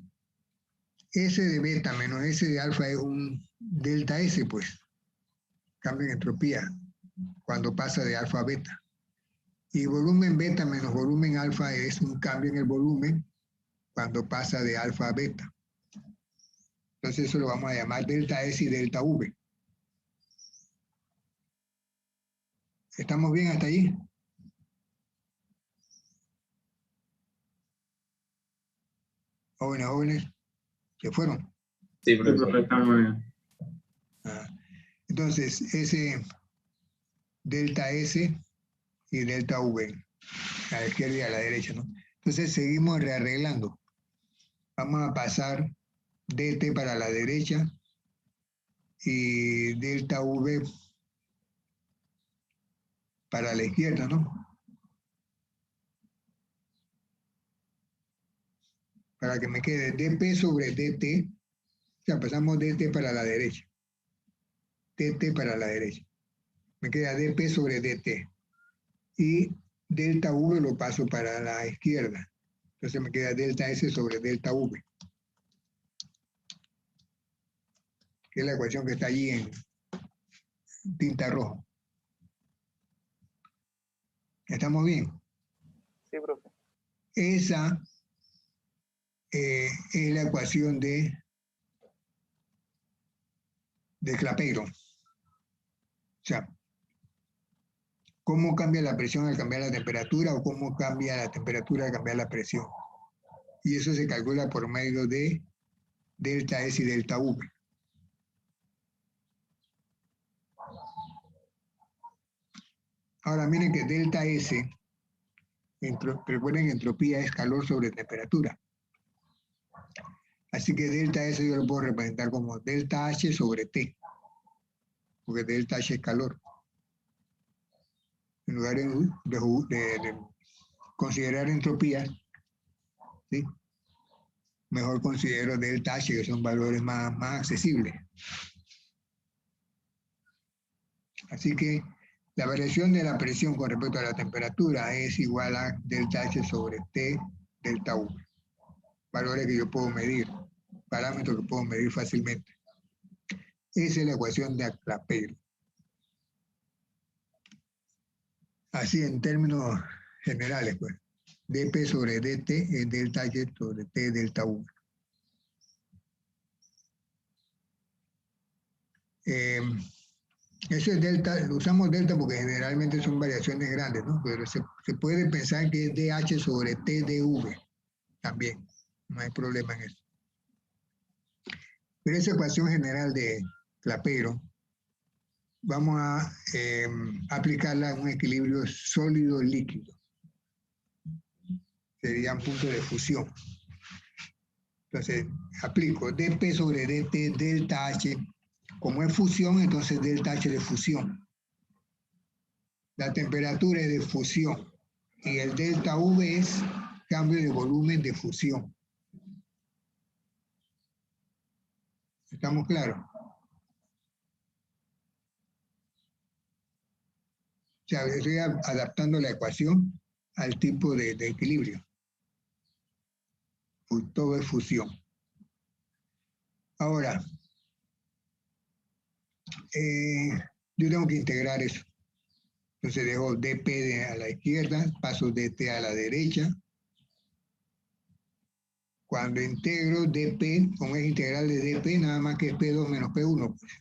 S de beta menos S de alfa es un delta S, pues. Cambio en entropía cuando pasa de alfa a beta. Y volumen beta menos volumen alfa es un cambio en el volumen cuando pasa de alfa a beta. Entonces eso lo vamos a llamar delta S y delta V. ¿Estamos bien hasta allí? Jóvenes, ¿se fueron? Sí, Sí, profesor. profe, estamos bien. Entonces, ese delta S y delta V, a la izquierda y a la derecha, ¿no? Entonces seguimos rearreglando. Vamos a pasar dt para la derecha y delta V para la izquierda, ¿no? Para que me quede dp sobre dt, o sea, pasamos dt para la derecha, dt para la derecha. Me queda dp sobre dt. Y delta V lo paso para la izquierda. Entonces me queda delta S sobre delta V, que es la ecuación que está allí en tinta roja. ¿Estamos bien? Sí, profe. Esa es la ecuación de Clapeyron. O sea, cómo cambia la presión al cambiar la temperatura o cómo cambia la temperatura al cambiar la presión. Y eso se calcula por medio de delta S y delta V. Ahora miren que delta S, recuerden, entropía es calor sobre temperatura. Así que delta S yo lo puedo representar como delta H sobre T, porque delta H es calor. En lugar de considerar entropía, ¿sí? Mejor considero delta H, que son valores más accesibles. Así que la variación de la presión con respecto a la temperatura es igual a delta H sobre T delta V. Valores que yo puedo medir, parámetros que puedo medir fácilmente. Esa es la ecuación de Clapeyron. Así en términos generales, pues. dp sobre dt es delta H sobre T delta V. Eso es delta, usamos delta porque generalmente son variaciones grandes, ¿no? Pero se puede pensar que es dH sobre T dV también, no hay problema en eso. Pero esa ecuación general de Clapeyron, vamos a aplicarla en un equilibrio sólido-líquido. Sería un punto de fusión. Entonces, aplico dP sobre dt delta H. Como es fusión, entonces delta H de fusión. La temperatura es de fusión. Y el delta V es cambio de volumen de fusión. ¿Estamos claros? O sea, estoy adaptando la ecuación al tipo de equilibrio. Todo es fusión. Ahora, yo tengo que integrar eso. Entonces dejo dP a la izquierda, paso dt a la derecha. Cuando integro dP, como es integral de dP, nada más que es P2 menos P1. Pues.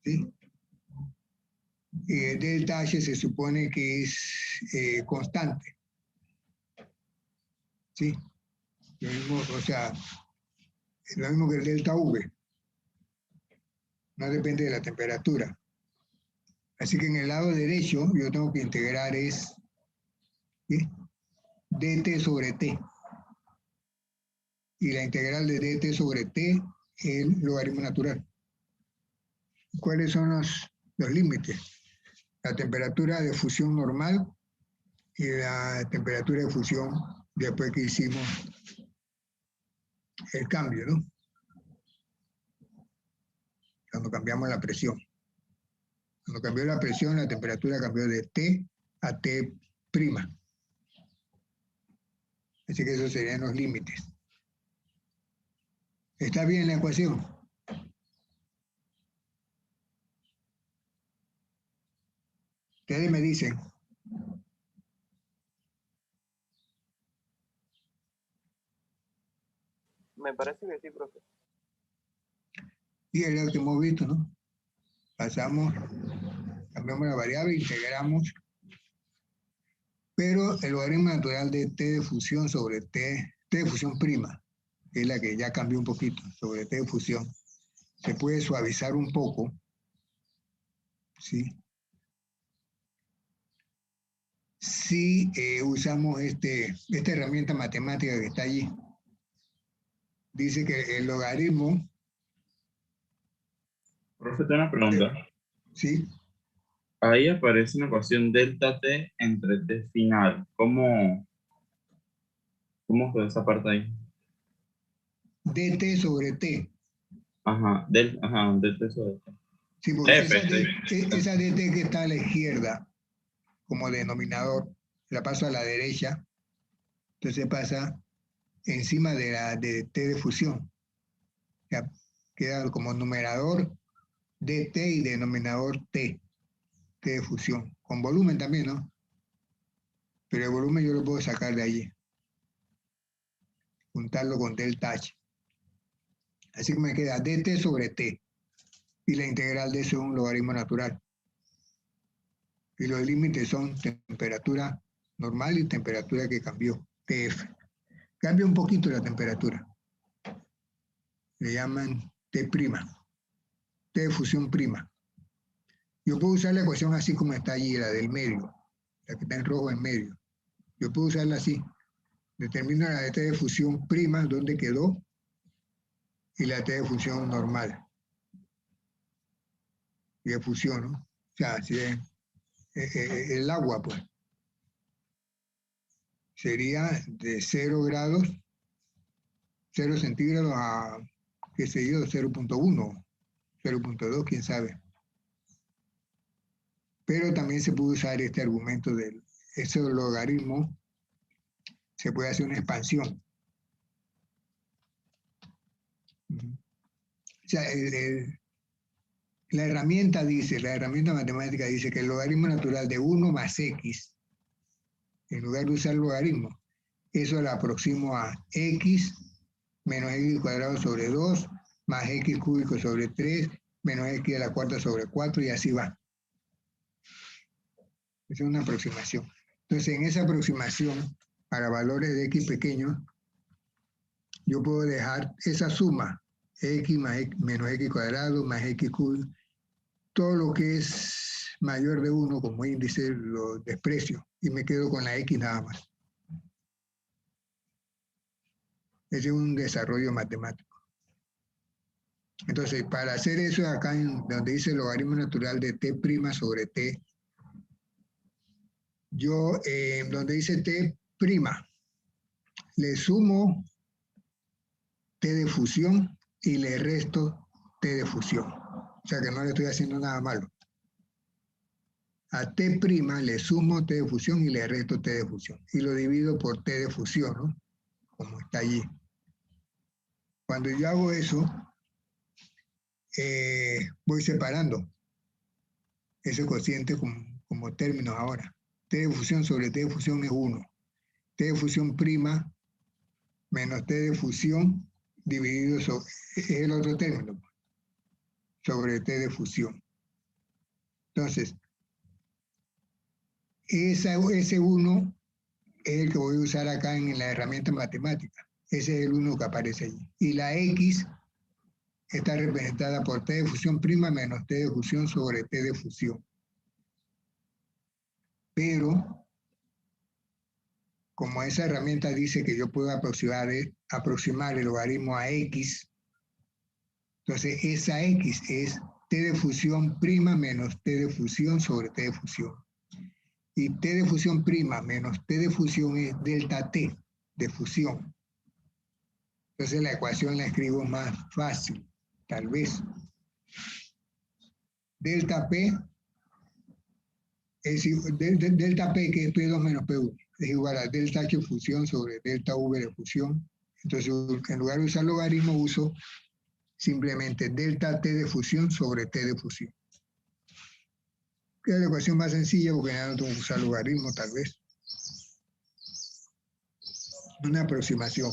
¿Sí? Y el delta H se supone que es constante. ¿Sí? Lo mismo, o sea, lo mismo que el delta V. No depende de la temperatura. Así que en el lado derecho yo tengo que integrar es ¿sí? dt sobre t. Y la integral de dt sobre t es el logaritmo natural. ¿Cuáles son los límites? La temperatura de fusión normal y la temperatura de fusión después que hicimos el cambio, ¿no? Cuando cambiamos la presión. Cuando cambió la presión, la temperatura cambió de T a T'. Así que esos serían los límites. ¿Está bien la ecuación? Ustedes me dicen. Me parece que sí, profe. Y es lo que hemos visto, ¿no? Pasamos, cambiamos la variable, integramos, pero el logaritmo natural de T de fusión sobre T de fusión prima, que es la que ya cambió un poquito, sobre T de fusión, se puede suavizar un poco, ¿sí? Si usamos esta herramienta matemática que está allí. Dice que el logaritmo... Profe, tengo una pregunta. Sí. Ahí aparece una ecuación delta t entre t final. ¿Cómo fue esa parte ahí? dt sobre t. Ajá, dt sobre t. Sí, porque F, esa dt que está a la izquierda como denominador, la paso a la derecha, entonces pasa encima de la de t de fusión. Ya queda como numerador dt y denominador t de fusión. Con volumen también, ¿no? Pero el volumen yo lo puedo sacar de allí. Juntarlo con delta h. Así que me queda dt sobre t. Y la integral de eso es un logaritmo natural. Y los límites son temperatura normal y temperatura que cambió, Tf. Cambia un poquito la temperatura. Le llaman T', T de fusión prima. Yo puedo usar la ecuación así como está allí, la del medio, la que está en rojo en medio. Yo puedo usarla así. Determino la de T de fusión prima, dónde quedó, y la T de fusión normal. Y de fusión, ¿no? O sea, si es el agua, pues. Sería de 0 grados, 0 centígrados a, qué sé yo, 0.1, 0.2, quién sabe. Pero también se puede usar este argumento del ese logaritmo, se puede hacer una expansión. O sea, la herramienta matemática dice que el logaritmo natural de 1 más x, en lugar de usar el logaritmo, eso lo aproximo a x menos x cuadrado sobre 2 más x cúbico sobre 3 menos x a la cuarta sobre 4 y así va. Esa es una aproximación. Entonces, en esa aproximación, para valores de x pequeños, yo puedo dejar esa suma, x más x menos x cuadrado más x cúbico, todo lo que es mayor de 1 como índice lo desprecio y me quedo con la x nada más. Ese es un desarrollo matemático. Entonces, para hacer eso, acá en donde dice el logaritmo natural de t' sobre t, yo, donde dice t', le sumo t de fusión y le resto t de fusión. O sea que no le estoy haciendo nada malo. A t' le sumo t de fusión y le resto t de fusión. Y lo divido por t de fusión, ¿no? Como está allí. Cuando yo hago eso, voy separando ese cociente como términos ahora. T de fusión sobre T de fusión es 1. T de fusión prima menos T de fusión dividido sobre, es el otro término, sobre T de fusión. Entonces, ese 1 es el que voy a usar acá en la herramienta matemática. Ese es el 1 que aparece allí. Y la X está representada por T de fusión prima menos T de fusión sobre T de fusión. Pero como esa herramienta dice que yo puedo aproximar el logaritmo a X, entonces esa X es T de fusión prima menos T de fusión sobre T de fusión. Y T de fusión prima menos T de fusión es delta T de fusión. Entonces la ecuación la escribo más fácil, tal vez. Delta P es delta P, que es P2 menos P1, es igual a delta H fusión sobre delta V de fusión. Entonces, en lugar de usar logaritmo, uso simplemente delta T de fusión sobre T de fusión. Que es la ecuación más sencilla porque ya no tengo que usar logaritmo, tal vez. Una aproximación.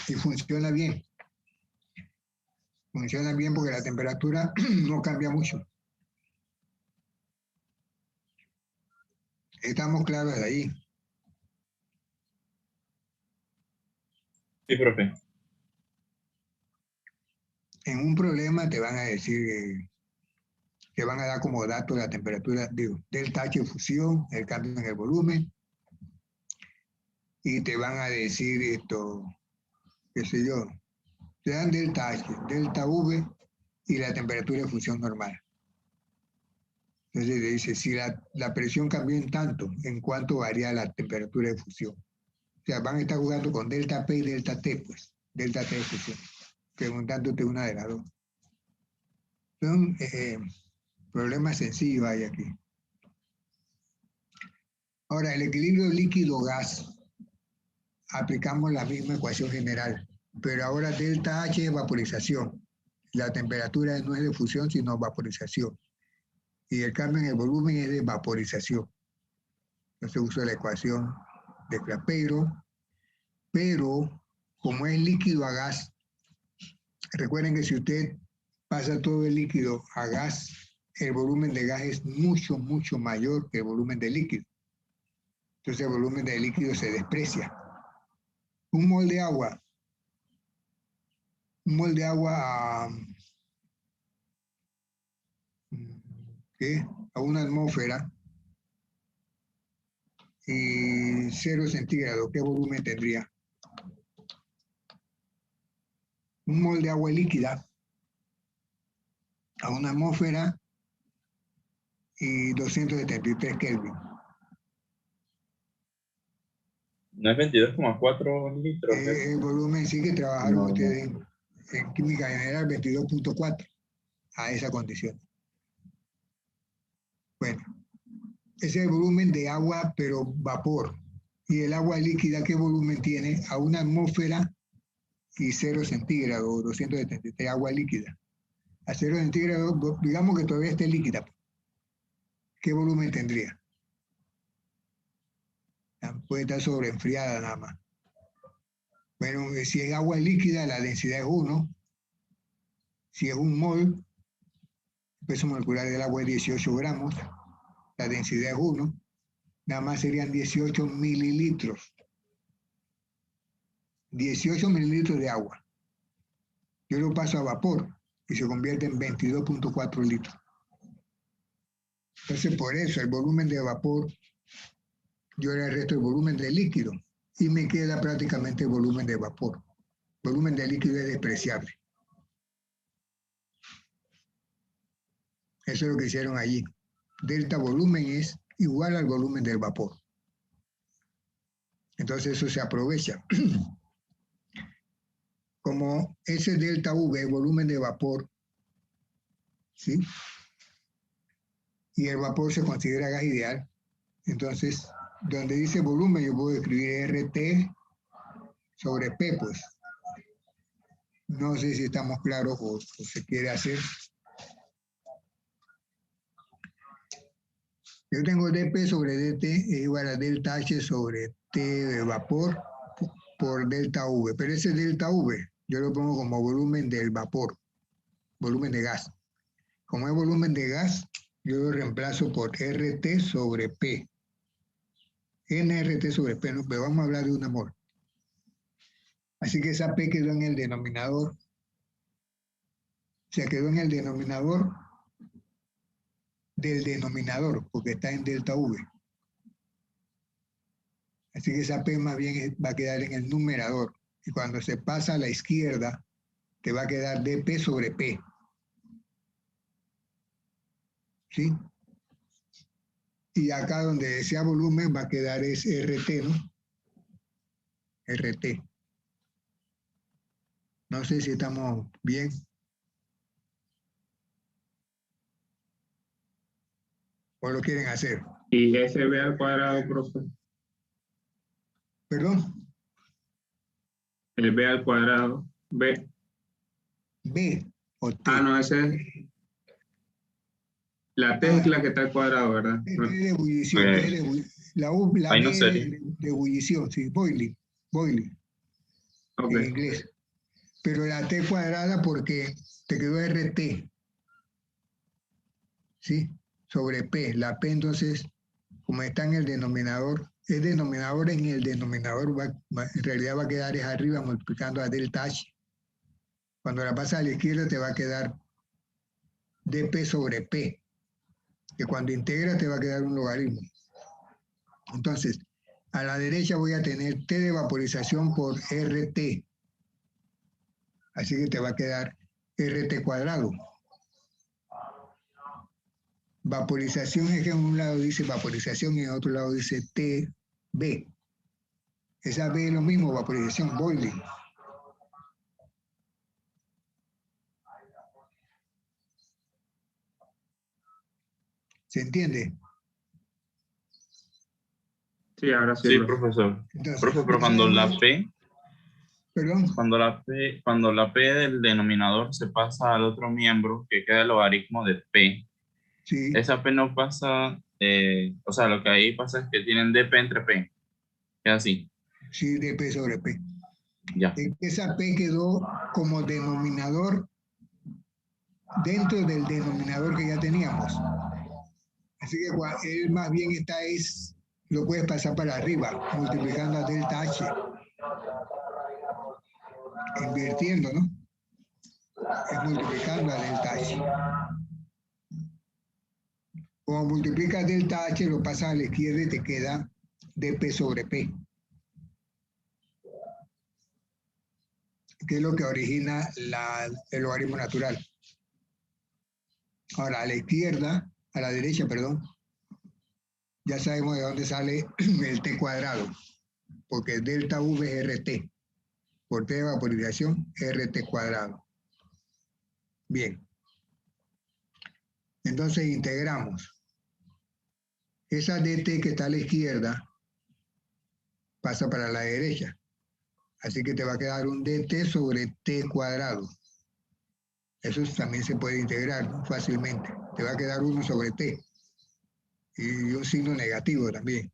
Y funciona bien. Funciona bien porque la temperatura no cambia mucho. Estamos claros de ahí. Sí, profe. En un problema te van a decir, te van a dar como dato la temperatura, digo, delta H fusión, el cambio en el volumen, y te van a decir esto, qué sé yo, te dan delta H, delta V y la temperatura de fusión normal. Entonces te dice, si la presión cambió en tanto, ¿en cuánto varía la temperatura de fusión? O sea, van a estar jugando con delta P y delta T, pues, delta T de fusión, preguntándote una de las dos. Son problemas sencillos hay aquí. Ahora, el equilibrio líquido-gas, aplicamos la misma ecuación general, pero ahora delta H es vaporización. La temperatura no es de fusión, sino vaporización. Y el cambio en el volumen es de vaporización. Entonces uso la ecuación de Clapeyron, pero como es líquido a gas, recuerden que si usted pasa todo el líquido a gas, el volumen de gas es mucho, mucho mayor que el volumen de líquido. Entonces el volumen de líquido se desprecia. Un mol de agua a una atmósfera y 0 centígrados, ¿qué volumen tendría? Un mol de agua líquida a una atmósfera y 273 Kelvin. ¿No es 22,4 litros? El volumen sí que trabajaron No. ustedes en química general, 22.4 a esa condición. Bueno, ese es el volumen de agua, pero vapor. Y el agua líquida, ¿qué volumen tiene? A una atmósfera y 0 centígrados, 273, agua líquida. A 0 centígrados, digamos que todavía esté líquida. ¿Qué volumen tendría? Puede estar sobreenfriada nada más. Bueno, si es agua líquida, la densidad es 1. Si es un mol, el peso molecular del agua es 18 gramos, la densidad es 1, nada más serían 18 mililitros. 18 mililitros de agua. Yo lo paso a vapor y se convierte en 22.4 litros. Entonces, por eso el volumen de vapor, yo le resto el volumen de líquido y me queda prácticamente el volumen de vapor. El volumen de líquido es despreciable. Eso es lo que hicieron allí. Delta volumen es igual al volumen del vapor. Entonces eso se aprovecha. Como ese delta V, volumen de vapor, ¿sí? Y el vapor se considera gas ideal, entonces, donde dice volumen, yo puedo escribir RT sobre P, pues. No sé si estamos claros o se quiere hacer. Yo tengo dP sobre dt es igual a delta H sobre T de vapor por delta V. Pero ese delta V yo lo pongo como volumen del vapor, volumen de gas. Como es volumen de gas, yo lo reemplazo por RT sobre P. NRT sobre P, ¿no? Pero vamos a hablar de una mol. Así que esa P quedó en el denominador. Se quedó en el denominador del denominador, porque está en delta V. Así que esa P más bien va a quedar en el numerador. Y cuando se pasa a la izquierda, te va a quedar dP sobre P. ¿Sí? Y acá donde decía volumen va a quedar es RT, ¿no? RT. No sé si estamos bien. ¿O lo quieren hacer? Y ese B al cuadrado, profe. ¿Perdón? El B al cuadrado. B. B o T. Ah, no, ese es. La T Ah, es la que está al cuadrado, ¿verdad? T No. de ebullición, B de ebullición. La ahí B no sería. de ebullición, sí, boiling, boiling Ok. en inglés. Pero la T cuadrada porque te quedó RT, ¿sí? Sobre P. La P entonces, como está en el denominador, es denominador en el denominador, en realidad va a quedar es arriba multiplicando a delta H. Cuando la pasas a la izquierda te va a quedar dP sobre P, que cuando integras te va a quedar un logaritmo. Entonces, a la derecha voy a tener T de vaporización por RT. Así que te va a quedar RT cuadrado. Vaporización es que en un lado dice vaporización y en otro lado dice TB. Esa B es lo mismo, vaporización, boiling. ¿Se entiende? Sí, ahora sí, Sí, profe. profesor. Entonces, Profe, pero ya sabemos, perdón, cuando la P del denominador se pasa al otro miembro, que queda el logaritmo de P, sí, esa P no pasa, o sea, lo que ahí pasa es que tienen DP entre P, es así, sí, dP sobre P. ya. Esa P quedó como denominador dentro del denominador que ya teníamos. Así que él más bien lo puedes pasar para arriba, multiplicando a delta H, invirtiendo, ¿no? Es multiplicando a delta H. Como multiplicas delta H, lo pasas a la izquierda y te queda dP sobre P, que es lo que origina el logaritmo natural. Ahora, a la izquierda, a la derecha, perdón, ya sabemos de dónde sale el T cuadrado, porque delta V es RT, por T de vaporización, RT cuadrado. Bien, entonces integramos. Esa DT que está a la izquierda pasa para la derecha. Así que te va a quedar un DT sobre T cuadrado. Eso también se puede integrar, ¿no? Fácilmente. Te va a quedar 1 sobre T y un signo negativo también.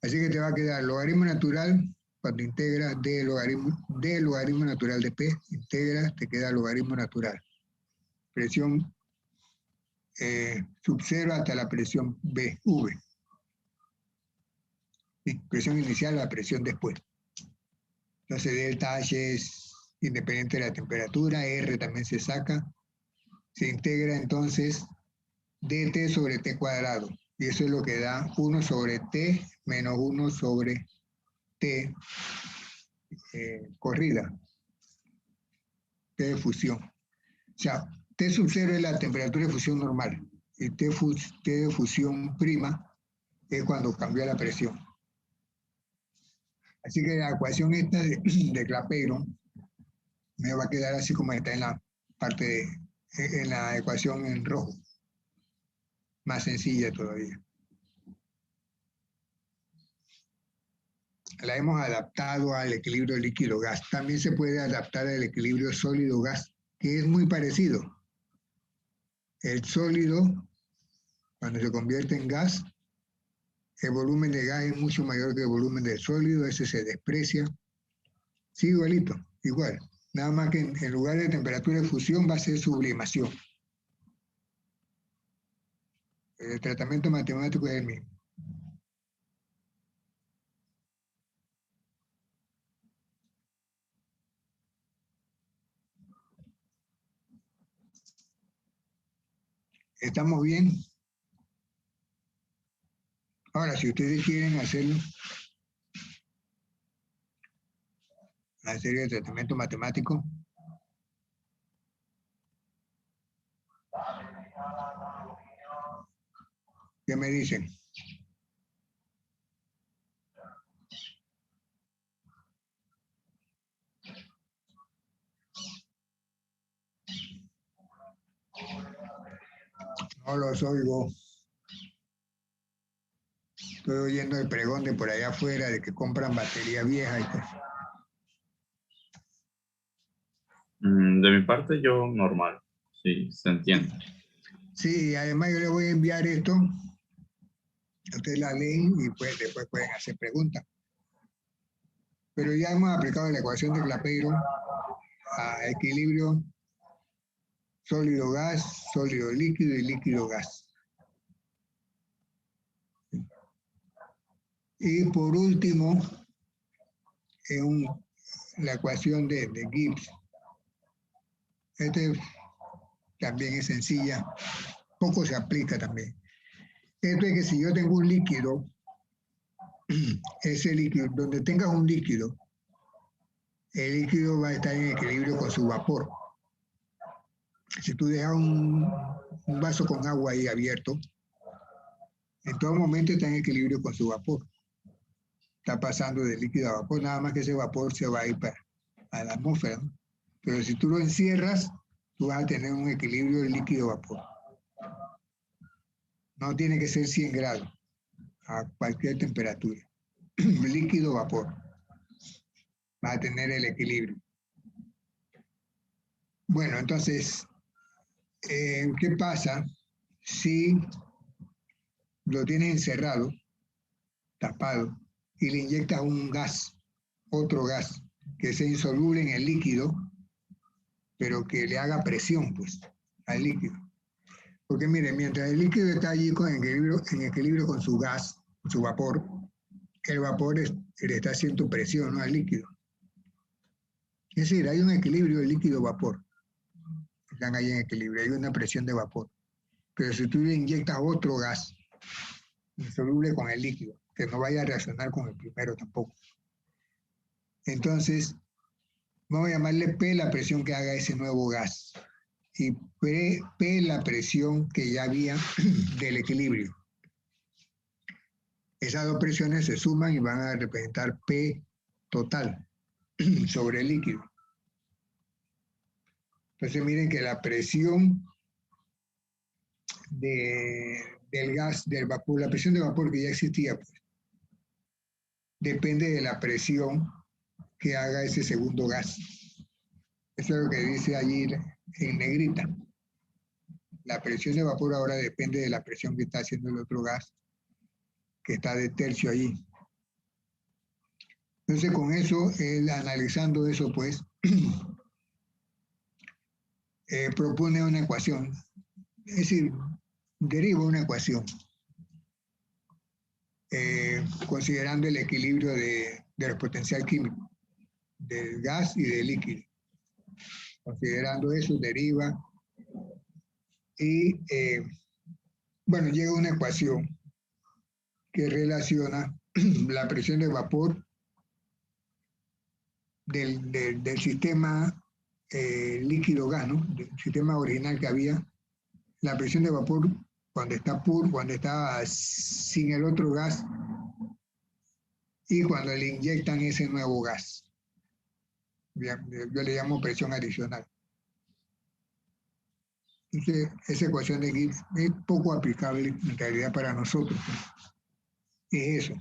Así que te va a quedar logaritmo natural, cuando integras d logaritmo natural de P, integras, te queda logaritmo natural. Presión sub 0 hasta la presión V. Presión inicial a la presión después. Entonces delta H es independiente de la temperatura, R también se saca, se integra entonces dt sobre t cuadrado, y eso es lo que da 1 sobre t menos 1 sobre t corrida, t de fusión. O sea, T sub 0 es la temperatura de fusión normal, y T de fusión prima es cuando cambia la presión. Así que la ecuación esta de Clapeyron me va a quedar así como está en la parte en la ecuación en rojo, más sencilla todavía. La hemos adaptado al equilibrio líquido-gas. También se puede adaptar al equilibrio sólido-gas, que es muy parecido. El sólido, cuando se convierte en gas, el volumen de gas es mucho mayor que el volumen del sólido, ese se desprecia. Sí, igualito, igual. Nada más que en lugar de temperatura de fusión va a ser sublimación. El tratamiento matemático es el mismo. ¿Estamos bien? Ahora, si ustedes quieren hacer una serie de tratamiento matemático, ¿qué me dicen? No los oigo. Estoy oyendo el pregón de por allá afuera de que compran batería vieja y cosas. De mi parte, yo normal. Sí, se entiende. Sí, además yo les voy a enviar esto. Ustedes la leen y pues después pueden hacer preguntas. Pero ya hemos aplicado la ecuación de Clapeyron a equilibrio sólido-gas, sólido-líquido y líquido-gas. Y por último, la ecuación de Gibbs. Este también es sencilla, poco se aplica también. Esto es que si yo tengo un líquido, ese líquido, donde tengas un líquido, el líquido va a estar en equilibrio con su vapor. Si tú dejas un vaso con agua ahí abierto, en todo momento está en equilibrio con su vapor. Está pasando de líquido a vapor, nada más que ese vapor se va a ir a la atmósfera, ¿no? Pero si tú lo encierras, tú vas a tener un equilibrio de líquido-vapor. No tiene que ser 100 grados, a cualquier temperatura. Líquido-vapor. Va a tener el equilibrio. Bueno, entonces, ¿qué pasa si lo tienes encerrado, tapado, y le inyectas un gas, otro gas, que sea insoluble en el líquido, pero que le haga presión, pues, al líquido? Porque miren, mientras el líquido está allí en equilibrio con su gas, con su vapor, el vapor le está haciendo presión, ¿no?, al líquido. Es decir, hay un equilibrio de líquido-vapor. Están ahí en equilibrio, hay una presión de vapor. Pero si tú le inyectas otro gas, insoluble con el líquido, que no vaya a reaccionar con el primero tampoco. Entonces, vamos a llamarle P la presión que haga ese nuevo gas. Y P la presión que ya había del equilibrio. Esas dos presiones se suman y van a representar P total sobre el líquido. Entonces miren que la presión del gas, del vapor, la presión de vapor que ya existía, pues, depende de la presión que haga ese segundo gas. Eso es lo que dice allí en negrita. La presión de vapor ahora depende de la presión que está haciendo el otro gas, que está de tercio allí. Entonces con eso, analizando eso, pues, propone una ecuación. Es decir, deriva una ecuación, considerando el equilibrio del potencial químico, del gas y del líquido. Considerando eso, deriva y, bueno, llega a una ecuación que relaciona la presión de vapor del sistema líquido-gas, ¿no?, del sistema original que había, la presión de vapor cuando está puro, cuando está sin el otro gas y cuando le inyectan ese nuevo gas. Yo le llamo presión adicional. Entonces, esa ecuación de Gibbs es poco aplicable en realidad para nosotros. Es eso.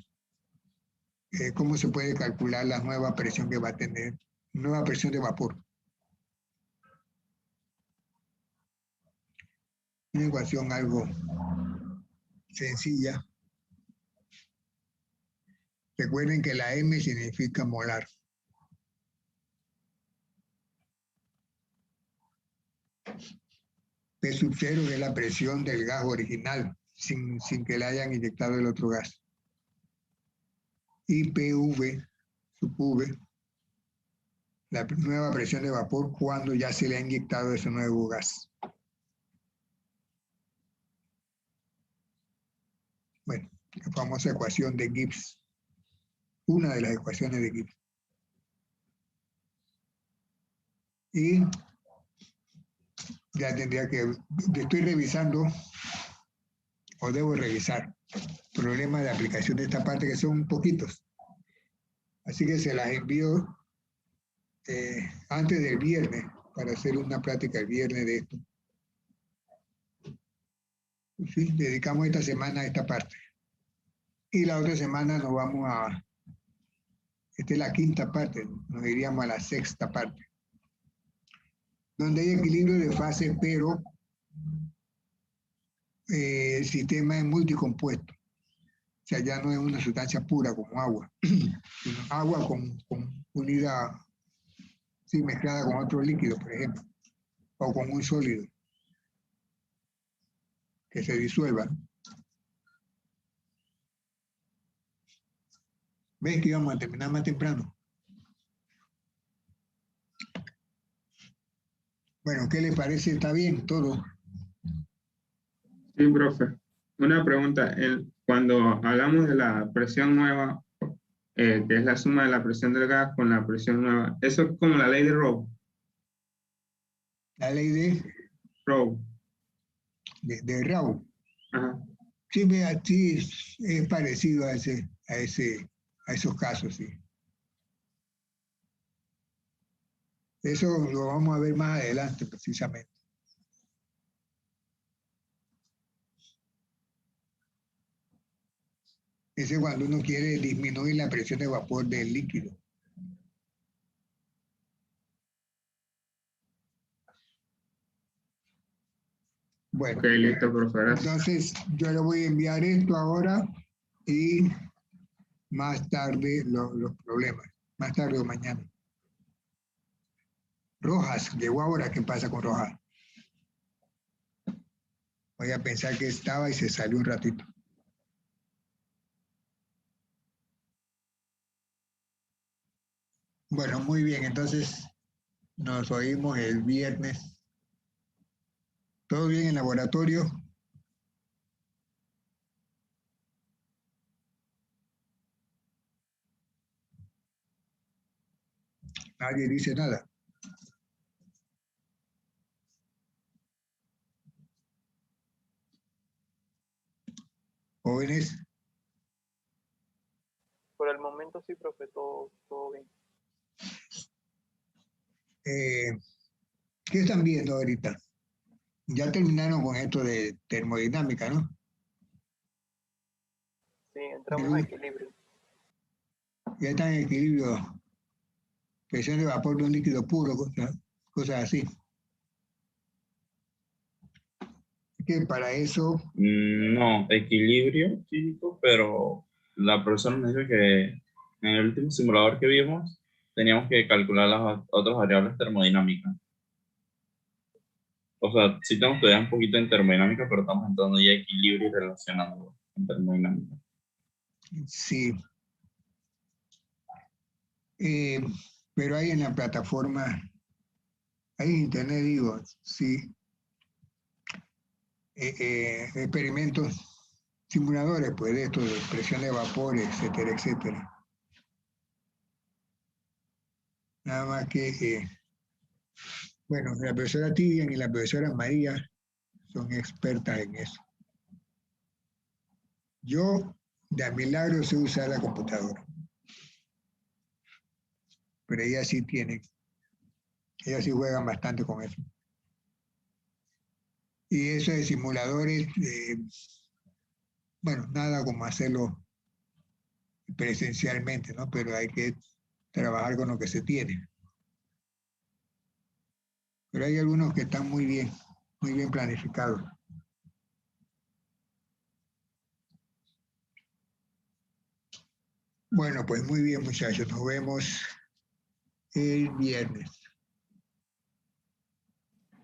¿Cómo se puede calcular la nueva presión que va a tener? Nueva presión de vapor. Una ecuación algo sencilla. Recuerden que la M significa molar. P sub 0 es la presión del gas original, sin que le hayan inyectado el otro gas. Y PV sub V, la nueva presión de vapor cuando ya se le ha inyectado ese nuevo gas. Bueno, la famosa ecuación de Gibbs, una de las ecuaciones de Gibbs. Y ya tendría que, estoy revisando, o debo revisar, problemas de aplicación de esta parte que son poquitos. Así que se las envío antes del viernes, para hacer una práctica el viernes de esto. Sí, dedicamos esta semana a esta parte. Y la otra semana nos vamos a, esta es la quinta parte, nos iríamos a la sexta parte, donde hay equilibrio de fases, pero el sistema es multicompuesto. O sea, ya no es una sustancia pura como agua, sino agua con unidad, sí, mezclada con otro líquido, por ejemplo, o con un sólido que se disuelva. ¿Ves que íbamos a terminar más temprano? Bueno, ¿qué le parece? ¿Está bien todo? Sí, profe. Una pregunta. Cuando hablamos de la presión nueva, que es la suma de la presión del gas con la presión nueva, eso es como la ley de Rowe. La ley de Raoult. Ajá. Sí, sí, es parecido a esos casos, sí. Eso lo vamos a ver más adelante, precisamente. Ese es cuando uno quiere disminuir la presión de vapor del líquido. Bueno, Ok, listo, profe. Gracias. entonces yo le voy a enviar esto ahora y más tarde los problemas, más tarde o mañana. Rojas, llegó ahora, ¿qué pasa con Rojas? Voy a pensar que estaba y se salió un ratito. Bueno, muy bien, entonces nos oímos el viernes. ¿Todo bien en laboratorio? Nadie dice nada. Jóvenes, Por el momento sí, profe, todo bien. ¿qué están viendo ahorita? Ya terminaron con esto de termodinámica, ¿no? Sí, entramos a equilibrio. Ya están en equilibrio, presión de vapor de un líquido puro, cosas así. Que para eso, No, equilibrio físico, pero la profesora nos dijo que en el último simulador que vimos teníamos que calcular las otras variables termodinámicas. O sea, sí tenemos que estudiar un poquito en termodinámica, pero estamos entrando ya a equilibrio y relacionando en termodinámica. sí. Pero hay en la plataforma, hay en internet, digo, sí, experimentos, simuladores, pues, de esto, de presión de vapor, etcétera, etcétera. Nada más que, bueno, la profesora Tidian y la profesora María son expertas en eso. Yo, de a milagro, sé usar la computadora. Pero ellas sí juegan bastante con eso. Y eso de simuladores, bueno, nada como hacerlo presencialmente, ¿no? Pero hay que trabajar con lo que se tiene. Pero hay algunos que están muy bien planificados. Bueno, pues muy bien, muchachos. Nos vemos el viernes.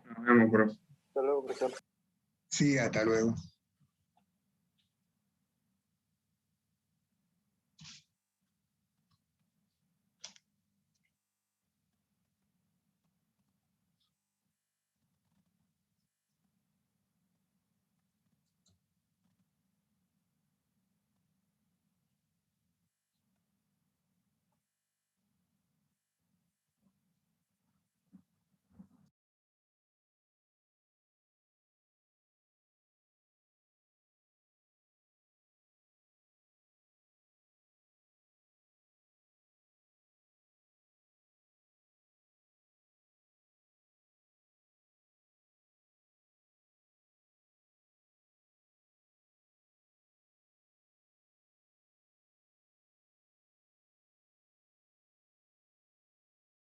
Nos vemos, profe. Hasta luego, profesor. Sí, hasta luego.